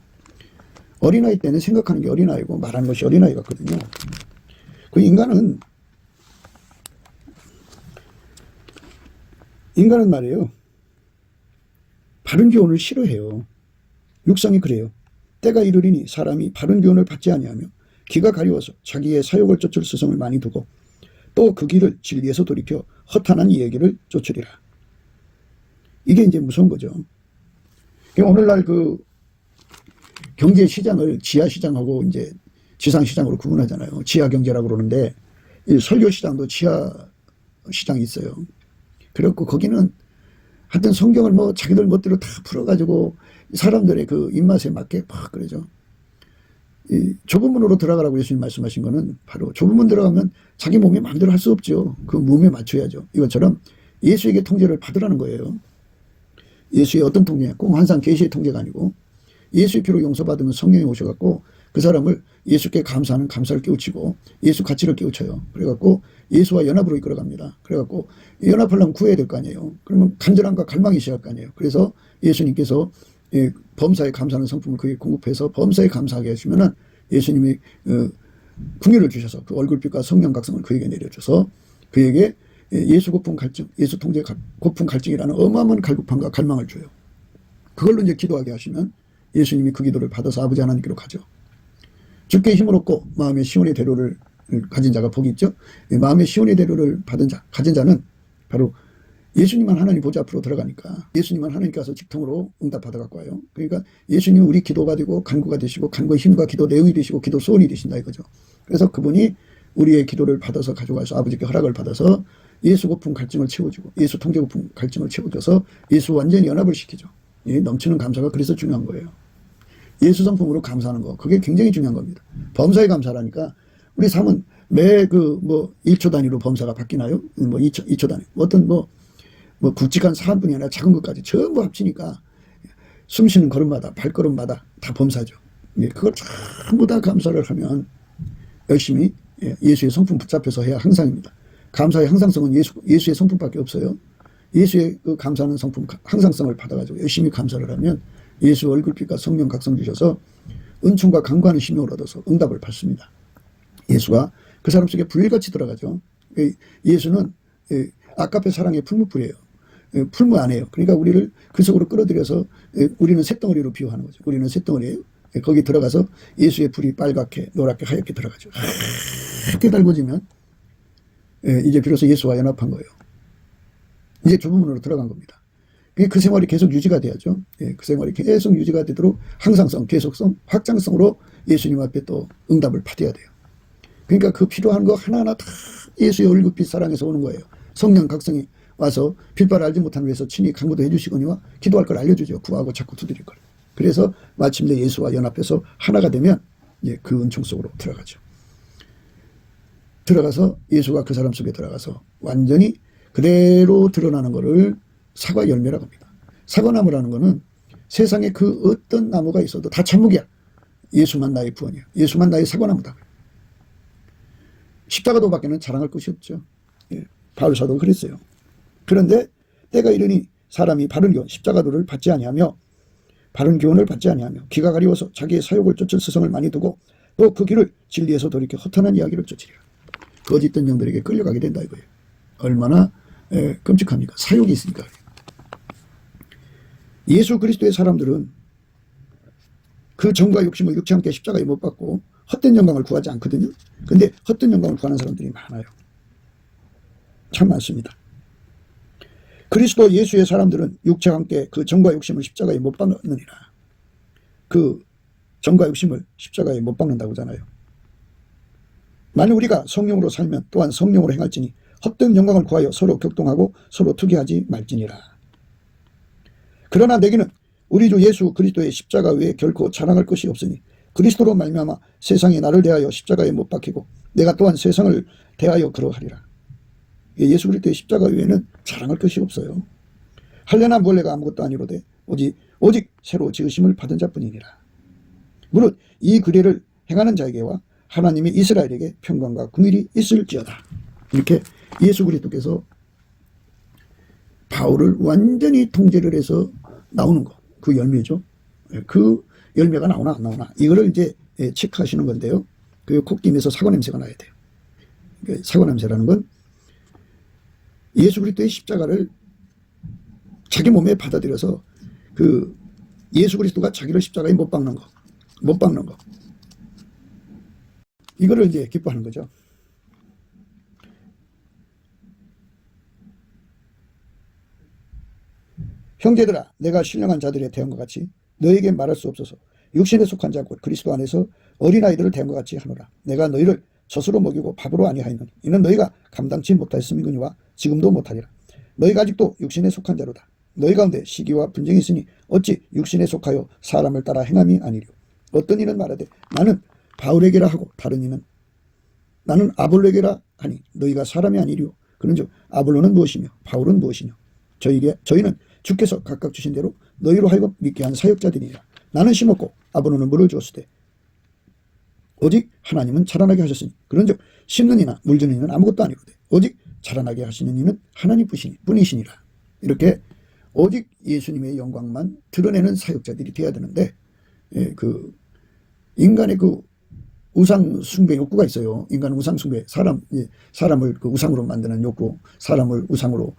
어린아이 때는 생각하는 게 어린아이고 말하는 것이 어린아이 같거든요. 그 인간은 말이에요. 바른 교훈을 싫어해요. 육상이 그래요. 때가 이르리니 사람이 바른 교훈을 받지 아니하며 기가 가리워서 자기의 사욕을 쫓을 스승을 많이 두고 또 그 길을 진리에서 돌이켜 허탄한 이야기를 쫓으리라. 이게 이제 무서운 거죠. 오늘날 그 경제 시장을 지하 시장하고 이제 지상 시장으로 구분하잖아요. 지하 경제라고 그러는데 이 설교 시장도 지하 시장이 있어요. 그래갖고 거기는 하여튼 성경을 뭐 자기들 멋대로 다 풀어가지고 사람들의 그 입맛에 맞게 막 그러죠. 이 좁은 문으로 들어가라고 예수님 말씀하신 거는 바로 좁은 문 들어가면 자기 몸에 마음대로 할 수 없죠. 그 몸에 맞춰야죠. 이것처럼 예수에게 통제를 받으라는 거예요. 예수의 어떤 통제냐? 꼭 항상 계시의 통제가 아니고 예수의 피로 용서받으면 성령이 오셔갖고 그 사람을 예수께 감사하는 감사를 깨우치고 예수 가치를 깨우쳐요. 그래갖고 예수와 연합으로 이끌어갑니다. 그래갖고 연합하려면 구해야 될 거 아니에요. 그러면 간절함과 갈망이 시작할 거 아니에요. 그래서 예수님께서 범사에 감사하는 성품을 그에게 공급해서 범사에 감사하게 하시면은 예수님이 궁유를 주셔서 그 얼굴빛과 성령 각성을 그에게 내려줘서 그에게 예수 고품 갈증, 예수 통제 고품 갈증이라는 어마어마한 갈급함과 갈망을 줘요. 그걸로 이제 기도하게 하시면 예수님이 그 기도를 받아서 아버지 하나님께로 가죠. 주께 힘을 얻고 마음의 시온의 대로를 가진 자가 복이 있죠. 마음의 시온의 대로를 받은 자, 가진 자는 바로 예수님만 하나님 보좌 앞으로 들어가니까 예수님만 하나님께서 직통으로 응답 받아 갖고 와요. 그러니까 예수님은 우리 기도가 되고 간구가 되시고 간구의 힘과 기도 내용이 되시고 기도 소원이 되신다 이거죠. 그래서 그분이 우리의 기도를 받아서 가져가서 아버지께 허락을 받아서 예수 고품 갈증을 채워주고 예수 통제 고품 갈증을 채워줘서 예수 완전히 연합을 시키죠. 넘치는 감사가 그래서 중요한 거예요. 예수 성품으로 감사하는 거 그게 굉장히 중요한 겁니다. 범사에 감사라니까 우리 삶은 매 그 뭐 1초 단위로 범사가 바뀌나요? 뭐 2초 단위 어떤 뭐 굵직한 사안뿐이 아니라 작은 것까지 전부 합치니까 숨 쉬는 걸음마다 발걸음마다 다 범사죠. 그걸 전부 다 감사를 하면 열심히 예수의 성품 붙잡혀서 해야 항상입니다. 감사의 항상성은 예수의 성품밖에 없어요. 예수의 그 감사하는 성품 항상성을 받아가지고 열심히 감사를 하면 예수 얼굴빛과 성령 각성 주셔서 은총과 강구하는 심령을 얻어서 응답을 받습니다. 예수가 그 사람 속에 불같이 들어가죠. 예수는 아까페 사랑의 풀무불이에요. 풀무 안에요. 그러니까 우리를 그 속으로 끌어들여서 우리는 쇳덩어리로 비유하는 거죠. 우리는 쇳덩어리예요. 거기 들어가서 예수의 불이 빨갛게 노랗게 하얗게 들어가죠. 하얗게 달궈지면 이제 비로소 예수와 연합한 거예요. 이제 좁은 문으로 들어간 겁니다. 그 생활이 계속 유지가 돼야죠. 예, 그 생활이 계속 유지가 되도록 항상성, 계속성, 확장성으로 예수님 앞에 또 응답을 받아야 돼요. 그러니까 그 필요한 거 하나하나 다 예수의 얼굴빛 사랑에서 오는 거예요. 성령 각성이 와서 빌바를 알지 못하는 위해서 친히 강구도 해주시거니와 기도할 걸 알려주죠. 구하고 자꾸 두드릴 걸. 그래서 마침내 예수와 연합해서 하나가 되면 그 은총 속으로 들어가죠. 들어가서 예수가 그 사람 속에 들어가서 완전히 그대로 드러나는 것을 사과 열매라고 합니다. 사과나무라는 것은 세상에 그 어떤 나무가 있어도 다 참묵이야. 예수만 나의 구원이야. 예수만 나의 사과나무다. 십자가도 밖에는 자랑할 것이 없죠. 예, 바울 사도가 그랬어요. 그런데 때가 이르니 사람이 바른 교훈, 십자가도를 받지 아니하며 바른 교훈을 받지 아니하며 귀가 가리워서 자기의 사욕을 쫓을 스성을 많이 두고 또 그 길을 진리에서 돌이켜 허탄한 이야기를 쫓으리라. 거짓된 영들에게 끌려가게 된다 이거예요. 얼마나 끔찍합니까? 사욕이 있으니까. 예수 그리스도의 사람들은 그 정과 욕심을 육체 함께 십자가에 못 박고 헛된 영광을 구하지 않거든요. 근데 헛된 영광을 구하는 사람들이 많아요. 참 많습니다. 그리스도 예수의 사람들은 육체와 함께 그 정과 욕심을 십자가에 못 박느니라. 그 정과 욕심을 십자가에 못 박는다고 하잖아요. 만일 우리가 성령으로 살면 또한 성령으로 행할지니 헛된 영광을 구하여 서로 격동하고 서로 투기하지 말지니라. 그러나 내게는 우리 주 예수 그리스도의 십자가 외에 결코 자랑할 것이 없으니 그리스도로 말미암아 세상이 나를 대하여 십자가에 못 박히고 내가 또한 세상을 대하여 그러하리라. 예수 그리스도의 십자가 외에는 자랑할 것이 없어요. 할례나 몰래가 아무것도 아니로되 오직 새로 지으심을 받은 자뿐이니라. 무릇 이 규례를 행하는 자에게와 하나님이 이스라엘에게 평강과 긍휼이 있을지어다. 이렇게 예수 그리스도께서 바울을 완전히 통제를 해서 나오는 거, 그 열매죠. 그 열매가 나오나 안 나오나 이거를 이제 체크하시는 건데요. 그 콧김에서 사과 냄새가 나야 돼요. 사과 냄새라는 건 예수 그리스도의 십자가를 자기 몸에 받아들여서 그 예수 그리스도가 자기를 십자가에 못 박는 거. 이거를 이제 기뻐하는 거죠. 형제들아, 내가 신령한 자들에 대한 것 같이 너에게 말할 수 없어서 육신에 속한 자 곧 그리스도 안에서 어린아이들을 대한 것 같이 하노라. 내가 너희를 젖으로 먹이고 밥으로 아니하였노니 이는 너희가 감당치 못하였음이거니와 지금도 못하리라. 너희가 아직도 육신에 속한 자로다. 너희 가운데 시기와 분쟁이 있으니 어찌 육신에 속하여 사람을 따라 행함이 아니려. 어떤 이는 말하되 나는 바울에게라 하고 다른 이는 나는 아볼로에게라 하니 너희가 사람이 아니리요. 그런즉 아볼로는 무엇이며 바울은 무엇이냐. 저희는 주께서 각각 주신 대로 너희로 하여금 믿게 한 사역자들이니라. 나는 심었고 아볼로는 물을 주었으되 오직 하나님은 자라나게 하셨으니 그런즉 심는 이나 물 주는 이는 아무것도 아니로되 오직 자라나게 하시는 이는 하나님 뿐이시니라. 이렇게 오직 예수님의 영광만 드러내는 사역자들이 되어야 되는데 그 인간의 그 우상 숭배 욕구가 있어요. 인간은 우상 숭배, 사람을 그 우상으로 만드는 욕구, 사람을 우상으로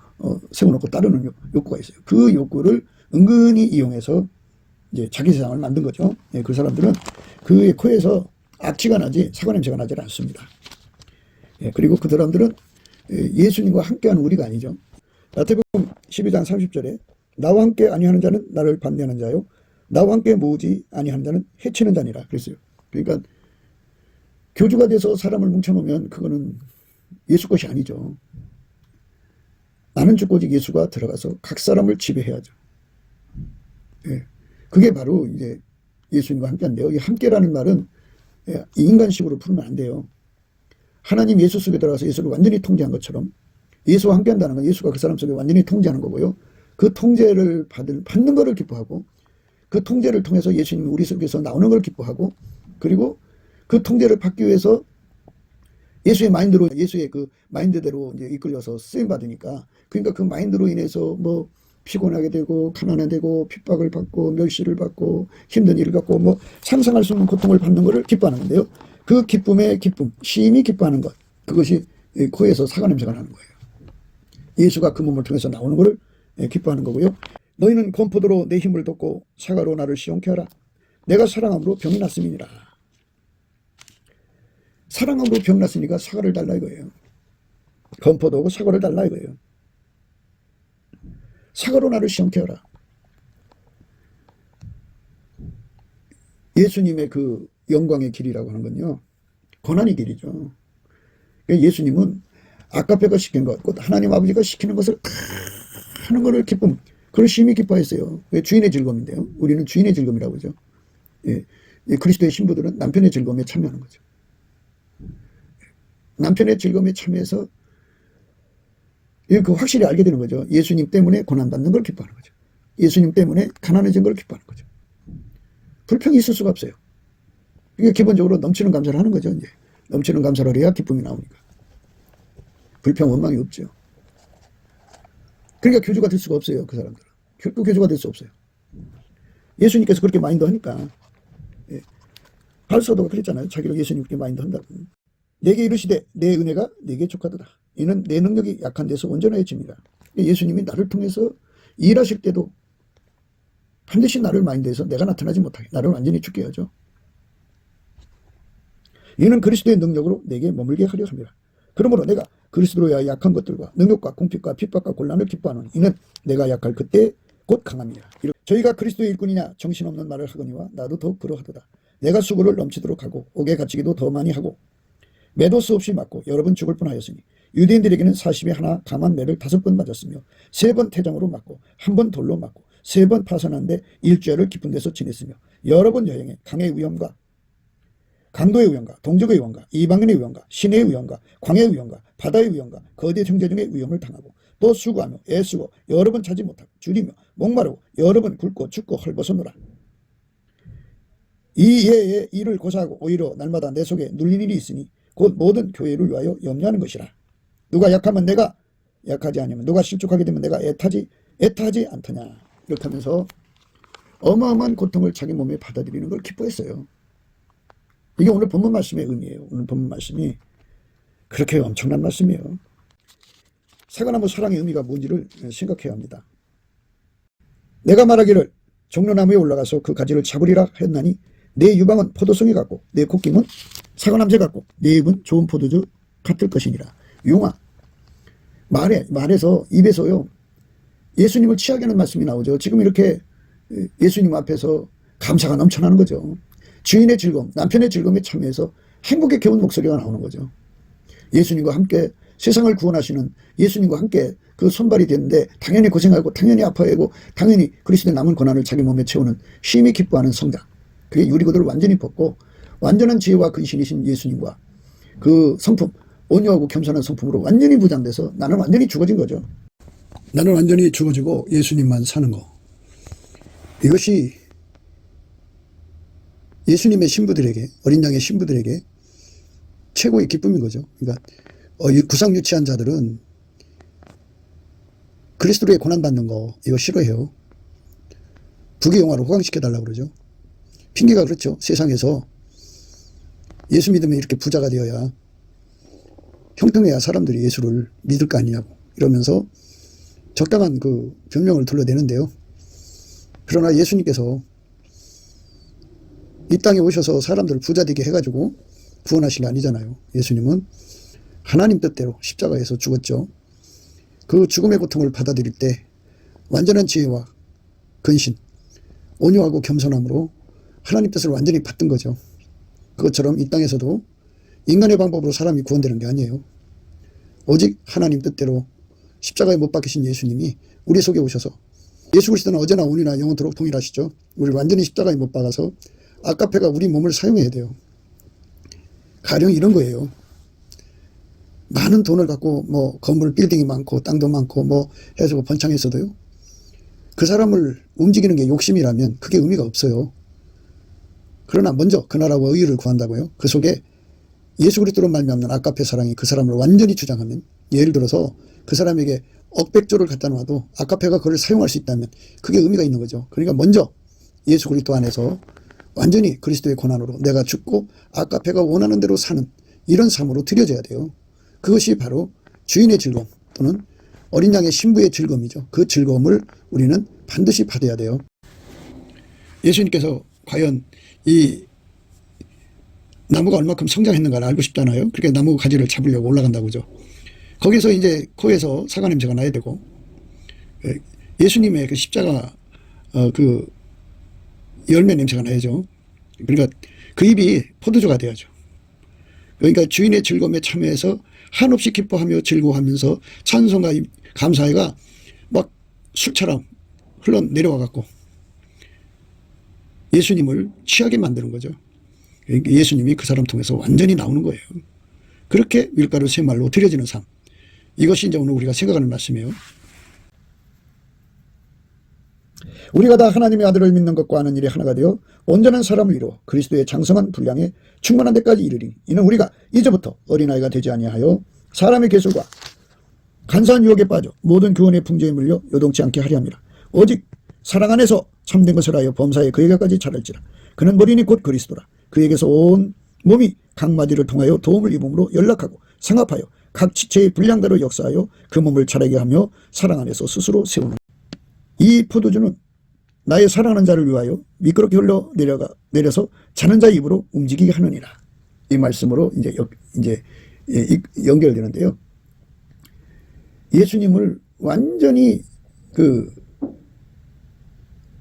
세워놓고 따르는 욕구가 있어요. 그 욕구를 은근히 이용해서 이제 자기 세상을 만든 거죠. 그 사람들은 그의 코에서 악취가 나지 사과 냄새가 나지 않습니다. 그리고 그 사람들은 예수님과 함께하는 우리가 아니죠. 마태복음 12장 30절에 나와 함께 아니하는 자는 나를 반대하는 자요 나와 함께 모으지 아니하는 자는 해치는 자니라 그랬어요. 그러니까 교주가 돼서 사람을 뭉쳐놓으면 그거는 예수 것이 아니죠. 나는 죽고 오직 예수가 들어가서 각 사람을 지배해야죠. 그게 바로 이제 예수님과 함께한데요. 이 함께라는 말은 인간식으로 풀면 안 돼요. 하나님 예수 속에 들어가서 예수를 완전히 통제한 것처럼 예수와 함께한다는 건 예수가 그 사람 속에 완전히 통제하는 거고요. 그 통제를 받는 것을 기뻐하고 그 통제를 통해서 예수님이 우리 속에서 나오는 걸 기뻐하고 그리고 그 통제를 받기 위해서 예수의 그 마인드대로 이제 이끌려서 쓰임 받으니까 그러니까 그 마인드로 인해서 뭐 피곤하게 되고 가난하게 되고 핍박을 받고 멸시를 받고 힘든 일을 갖고 뭐 상상할 수 없는 고통을 받는 것을 기뻐하는 건데요. 그 기쁨의 기쁨, 심히 기뻐하는 것 그것이 코에서 사과 냄새가 나는 거예요. 예수가 그 몸을 통해서 나오는 것을 기뻐하는 거고요. 너희는 건포도로 내 힘을 돋고 사과로 나를 시원케 하라. 내가 사랑함으로 병이 났음이니라. 사랑함으로 병 났으니까 사과를 달라 이거예요. 건포도하고 사과를 달라 이거예요. 사과로 나를 시험케 하라. 예수님의 그 영광의 길이라고 하는 건요, 고난의 길이죠. 예수님은 아까페가 시킨 것, 곧 하나님 아버지가 시키는 것을 하는 것을 기쁨, 그걸 심히 기뻐했어요. 주인의 즐거움인데요. 우리는 주인의 즐거움이라고 하죠. 예. 그리스도의 신부들은 남편의 즐거움에 참여하는 거죠. 남편의 즐거움에 참여해서 그 확실히 알게 되는 거죠. 예수님 때문에 고난받는 걸 기뻐하는 거죠. 예수님 때문에 가난해진 걸 기뻐하는 거죠. 불평이 있을 수가 없어요. 이게 기본적으로 넘치는 감사를 하는 거죠. 이제 넘치는 감사를 해야 기쁨이 나오니까. 불평 원망이 없죠. 그러니까 교주가 될 수가 없어요. 그 사람들은. 결코 교주가 될 수 없어요. 예수님께서 그렇게 마인드 하니까. 예. 바울사도가 그랬잖아요. 자기를 예수님 그렇게 마인드 한다고. 내게 이르시되 내 은혜가 내게 족하도다. 이는 내 능력이 약한 데서 온전해집니다. 예수님이 나를 통해서 일하실 때도 반드시 나를 마인드해서 내가 나타나지 못하게 나를 완전히 죽게 하죠. 이는 그리스도의 능력으로 내게 머물게 하려 합니다. 그러므로 내가 그리스도로야 약한 것들과 능력과 공핍과 핍박과 곤란을 기뻐하노니 이는 내가 약할 그때 곧 강함이라. 저희가 그리스도의 일꾼이냐 정신없는 말을 하거니와 나도 더욱 그러하도다. 내가 수고를 넘치도록 하고 옥에 갇히기도 더 많이 하고 매도 수없이 맞고 여러 번 죽을 뻔하였으니 유대인들에게는 40에 하나 감한 매를 5번 맞았으며 3번 태장으로 맞고 1번 돌로 맞고 3번 파선한데 일주일을 깊은 데서 지냈으며 여러 번 여행해 강의 위험과 강도의 위험과 동족의 위험과 이방인의 위험과 신의 위험과 광야의 위험과 바다의 위험과 거대 형제 중의 위험을 당하고 또 수고하며 애쓰고 여러 번 차지 못하고 줄이며 목마르고 여러 번 굶고 죽고 헐벗어노라. 이 예의 일을 고사하고 오히려 날마다 내 속에 눌린 일이 있으니 곧 모든 교회를 위하여 염려하는 것이라. 누가 약하면 내가 약하지 않으면 누가 실족하게 되면 내가 애타하지 않더냐. 이렇게 하면서 어마어마한 고통을 자기 몸에 받아들이는 걸 기뻐했어요. 이게 오늘 본문 말씀의 의미예요. 오늘 본문 말씀이 그렇게 엄청난 말씀이에요. 사과나무 사랑의 의미가 뭔지를 생각해야 합니다. 내가 말하기를 종려나무에 올라가서 그 가지를 잡으리라 했나니 내 유방은 포도송이 같고 내 콧김은 사과남새 같고 내 입은 좋은 포도주 같을 것이니라. 융화 말에서 입에서요 예수님을 취하게 하는 말씀이 나오죠. 지금 이렇게 예수님 앞에서 감사가 넘쳐나는 거죠. 주인의 즐거움, 남편의 즐거움에 참여해서 행복에 겨운 목소리가 나오는 거죠. 예수님과 함께 세상을 구원하시는 예수님과 함께 그 손발이 됐는데 당연히 고생하고 당연히 아파하고 당연히 그리스도의 남은 고난을 자기 몸에 채우는 쉼이 기뻐하는 성장. 그게 유리고도를 완전히 벗고 완전한 지혜와 근신이신 예수님과 그 성품, 온유하고 겸손한 성품으로 완전히 무장돼서 나는 완전히 죽어진 거죠. 나는 완전히 죽어지고 예수님만 사는 거. 이것이 예수님의 신부들에게, 어린 양의 신부들에게 최고의 기쁨인 거죠. 그러니까 구상유치한 자들은 그리스도의 고난받는 거 이거 싫어해요. 부귀영화로 호강시켜달라고 그러죠. 핑계가 그렇죠. 세상에서 예수 믿으면 이렇게 부자가 되어야 형통해야 사람들이 예수를 믿을 거 아니냐고 이러면서 적당한 그 변명을 둘러대는데요. 그러나 예수님께서 이 땅에 오셔서 사람들을 부자 되게 해가지고 구원하신 게 아니잖아요. 예수님은 하나님 뜻대로 십자가에서 죽었죠. 그 죽음의 고통을 받아들일 때 완전한 지혜와 근신, 온유하고 겸손함으로 하나님 뜻을 완전히 받든 거죠. 그것처럼 이 땅에서도 인간의 방법으로 사람이 구원되는 게 아니에요. 오직 하나님 뜻대로 십자가에 못 박히신 예수님이 우리 속에 오셔서 예수 그리스도는 어제나 오늘이나 영원토록 동일하시죠. 우리를 완전히 십자가에 못 박아서 아까페가 우리 몸을 사용해야 돼요. 가령 이런 거예요. 많은 돈을 갖고 뭐 건물 빌딩이 많고 땅도 많고 뭐 해서 번창했어도요. 그 사람을 움직이는 게 욕심이라면 그게 의미가 없어요. 그러나 먼저 그 나라와 의를 구한다고요. 그 속에 예수 그리스도로 말미암는 아까페 사랑이 그 사람을 완전히 주장하면, 예를 들어서 그 사람에게 억백조를 갖다 놔도 아까페가 그걸 사용할 수 있다면 그게 의미가 있는 거죠. 그러니까 먼저 예수 그리스도 안에서 완전히 그리스도의 고난으로 내가 죽고 아까페가 원하는 대로 사는 이런 삶으로 들여져야 돼요. 그것이 바로 주인의 즐거움 또는 어린 양의 신부의 즐거움이죠. 그 즐거움을 우리는 반드시 받아야 돼요. 예수님께서 과연 이 나무가 얼마큼 성장했는가를 알고 싶잖아요. 그렇게 나무 가지를 잡으려고 올라간다고 그러죠. 거기서 이제 코에서 사과 냄새가 나야 되고 예수님의 그 십자가 그 열매 냄새가 나야죠. 그러니까 그 입이 포도주가 돼야죠. 그러니까 주인의 즐거움에 참여해서 한없이 기뻐하며 즐거워하면서 찬송과 감사회가 막 술처럼 흘러내려와 갖고 예수님을 취하게 만드는 거죠. 그러니까 예수님이 그 사람 통해서 완전히 나오는 거예요. 그렇게 밀가루 세 말로 드려지는 삶. 이것이 이제 오늘 우리가 생각하는 말씀이에요. 우리가 다 하나님의 아들을 믿는 것과 아는 일이 하나가 되어 온전한 사람을 이루어 그리스도의 장성한 분량에 충만한 데까지 이르리니 이는 우리가 이제부터 어린아이가 되지 아니하여 사람의 계술과 간사한 유혹에 빠져 모든 교훈의 풍조에 물려 요동치 않게 하려 함이라. 오직 사랑 안에서 참된 것을 하여 범사에 그에게까지 자랄지라. 그는 머리니 곧 그리스도라. 그에게서 온 몸이 각 마디를 통하여 도움을 입음으로 연락하고 상합하여 각 지체의 분량대로 역사하여 그 몸을 자라게 하며 사랑 안에서 스스로 세우는. 이 포도주는 나의 사랑하는 자를 위하여 미끄럽게 흘러내려서 자는 자의 입으로 움직이게 하느니라. 이 말씀으로 이제 연결되는데요. 예수님을 완전히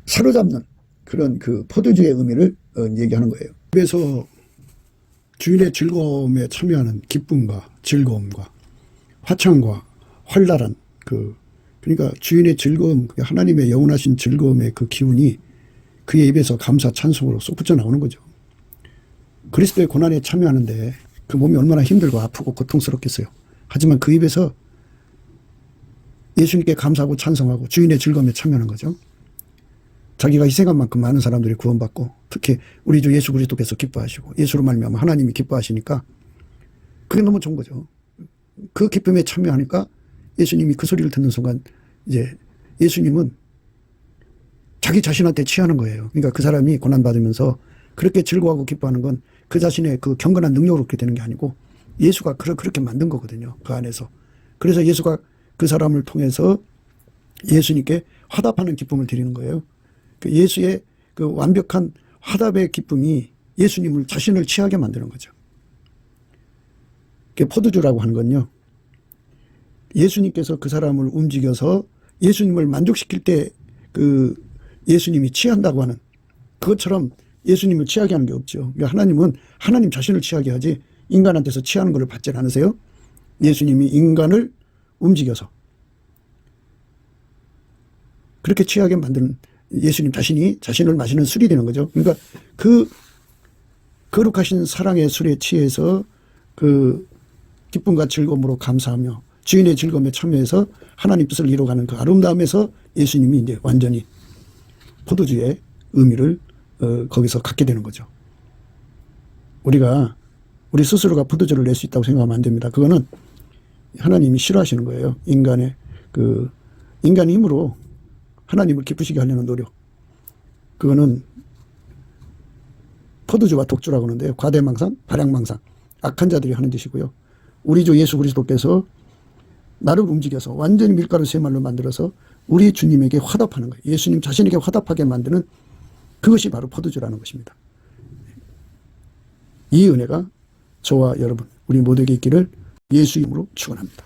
사로잡는 그런 그 포도주의 의미를 얘기하는 거예요. 그래서 주인의 즐거움에 참여하는 기쁨과 즐거움과 화창과 활랄한 그러니까 주인의 즐거움, 하나님의 영원하신 즐거움의 그 기운이 그의 입에서 감사 찬송으로 쏟아져 나오는 거죠. 그리스도의 고난에 참여하는데 그 몸이 얼마나 힘들고 아프고 고통스럽겠어요. 하지만 그 입에서 예수님께 감사하고 찬송하고 주인의 즐거움에 참여하는 거죠. 자기가 희생한 만큼 많은 사람들이 구원받고 특히 우리 주 예수 그리스도께서 기뻐하시고 예수로 말미암아 하나님이 기뻐하시니까 그게 너무 좋은 거죠. 그 기쁨에 참여하니까 예수님이 그 소리를 듣는 순간 이제 예수님은 자기 자신한테 취하는 거예요. 그러니까 그 사람이 고난받으면서 그렇게 즐거워하고 기뻐하는 건 그 자신의 그 경건한 능력으로 그렇게 되는 게 아니고 예수가 그렇게 만든 거거든요. 그 안에서. 그래서 예수가 그 사람을 통해서 예수님께 화답하는 기쁨을 드리는 거예요. 그 예수의 그 완벽한 화답의 기쁨이 예수님을 자신을 취하게 만드는 거죠. 그게 포도주라고 하는 건요. 예수님께서 그 사람을 움직여서 예수님을 만족시킬 때 그 예수님이 취한다고 하는 그것처럼 예수님을 취하게 하는 게 없죠. 그러니까 하나님은 하나님 자신을 취하게 하지 인간한테서 취하는 것을 받지 않으세요? 예수님이 인간을 움직여서 그렇게 취하게 만드는 예수님 자신이 자신을 마시는 술이 되는 거죠. 그러니까 그 거룩하신 사랑의 술에 취해서 그 기쁨과 즐거움으로 감사하며 주인의 즐거움에 참여해서 하나님 뜻을 이루어가는 그 아름다움에서 예수님이 이제 완전히 포도주의 의미를 거기서 갖게 되는 거죠. 우리 스스로가 포도주를 낼 수 있다고 생각하면 안 됩니다. 그거는 하나님이 싫어하시는 거예요. 인간의 인간의 힘으로 하나님을 기쁘시게 하려는 노력. 그거는 포도주와 독주라고 하는데요. 과대망상, 발양망상, 악한 자들이 하는 짓이고요. 우리 주 예수 그리스도께서 나를 움직여서 완전히 밀가루 세 말로 만들어서 우리 주님에게 화답하는 거예요. 예수님 자신에게 화답하게 만드는 그것이 바로 포도주라는 것입니다. 이 은혜가 저와 여러분, 우리 모두에게 있기를 예수 이름으로 축원합니다.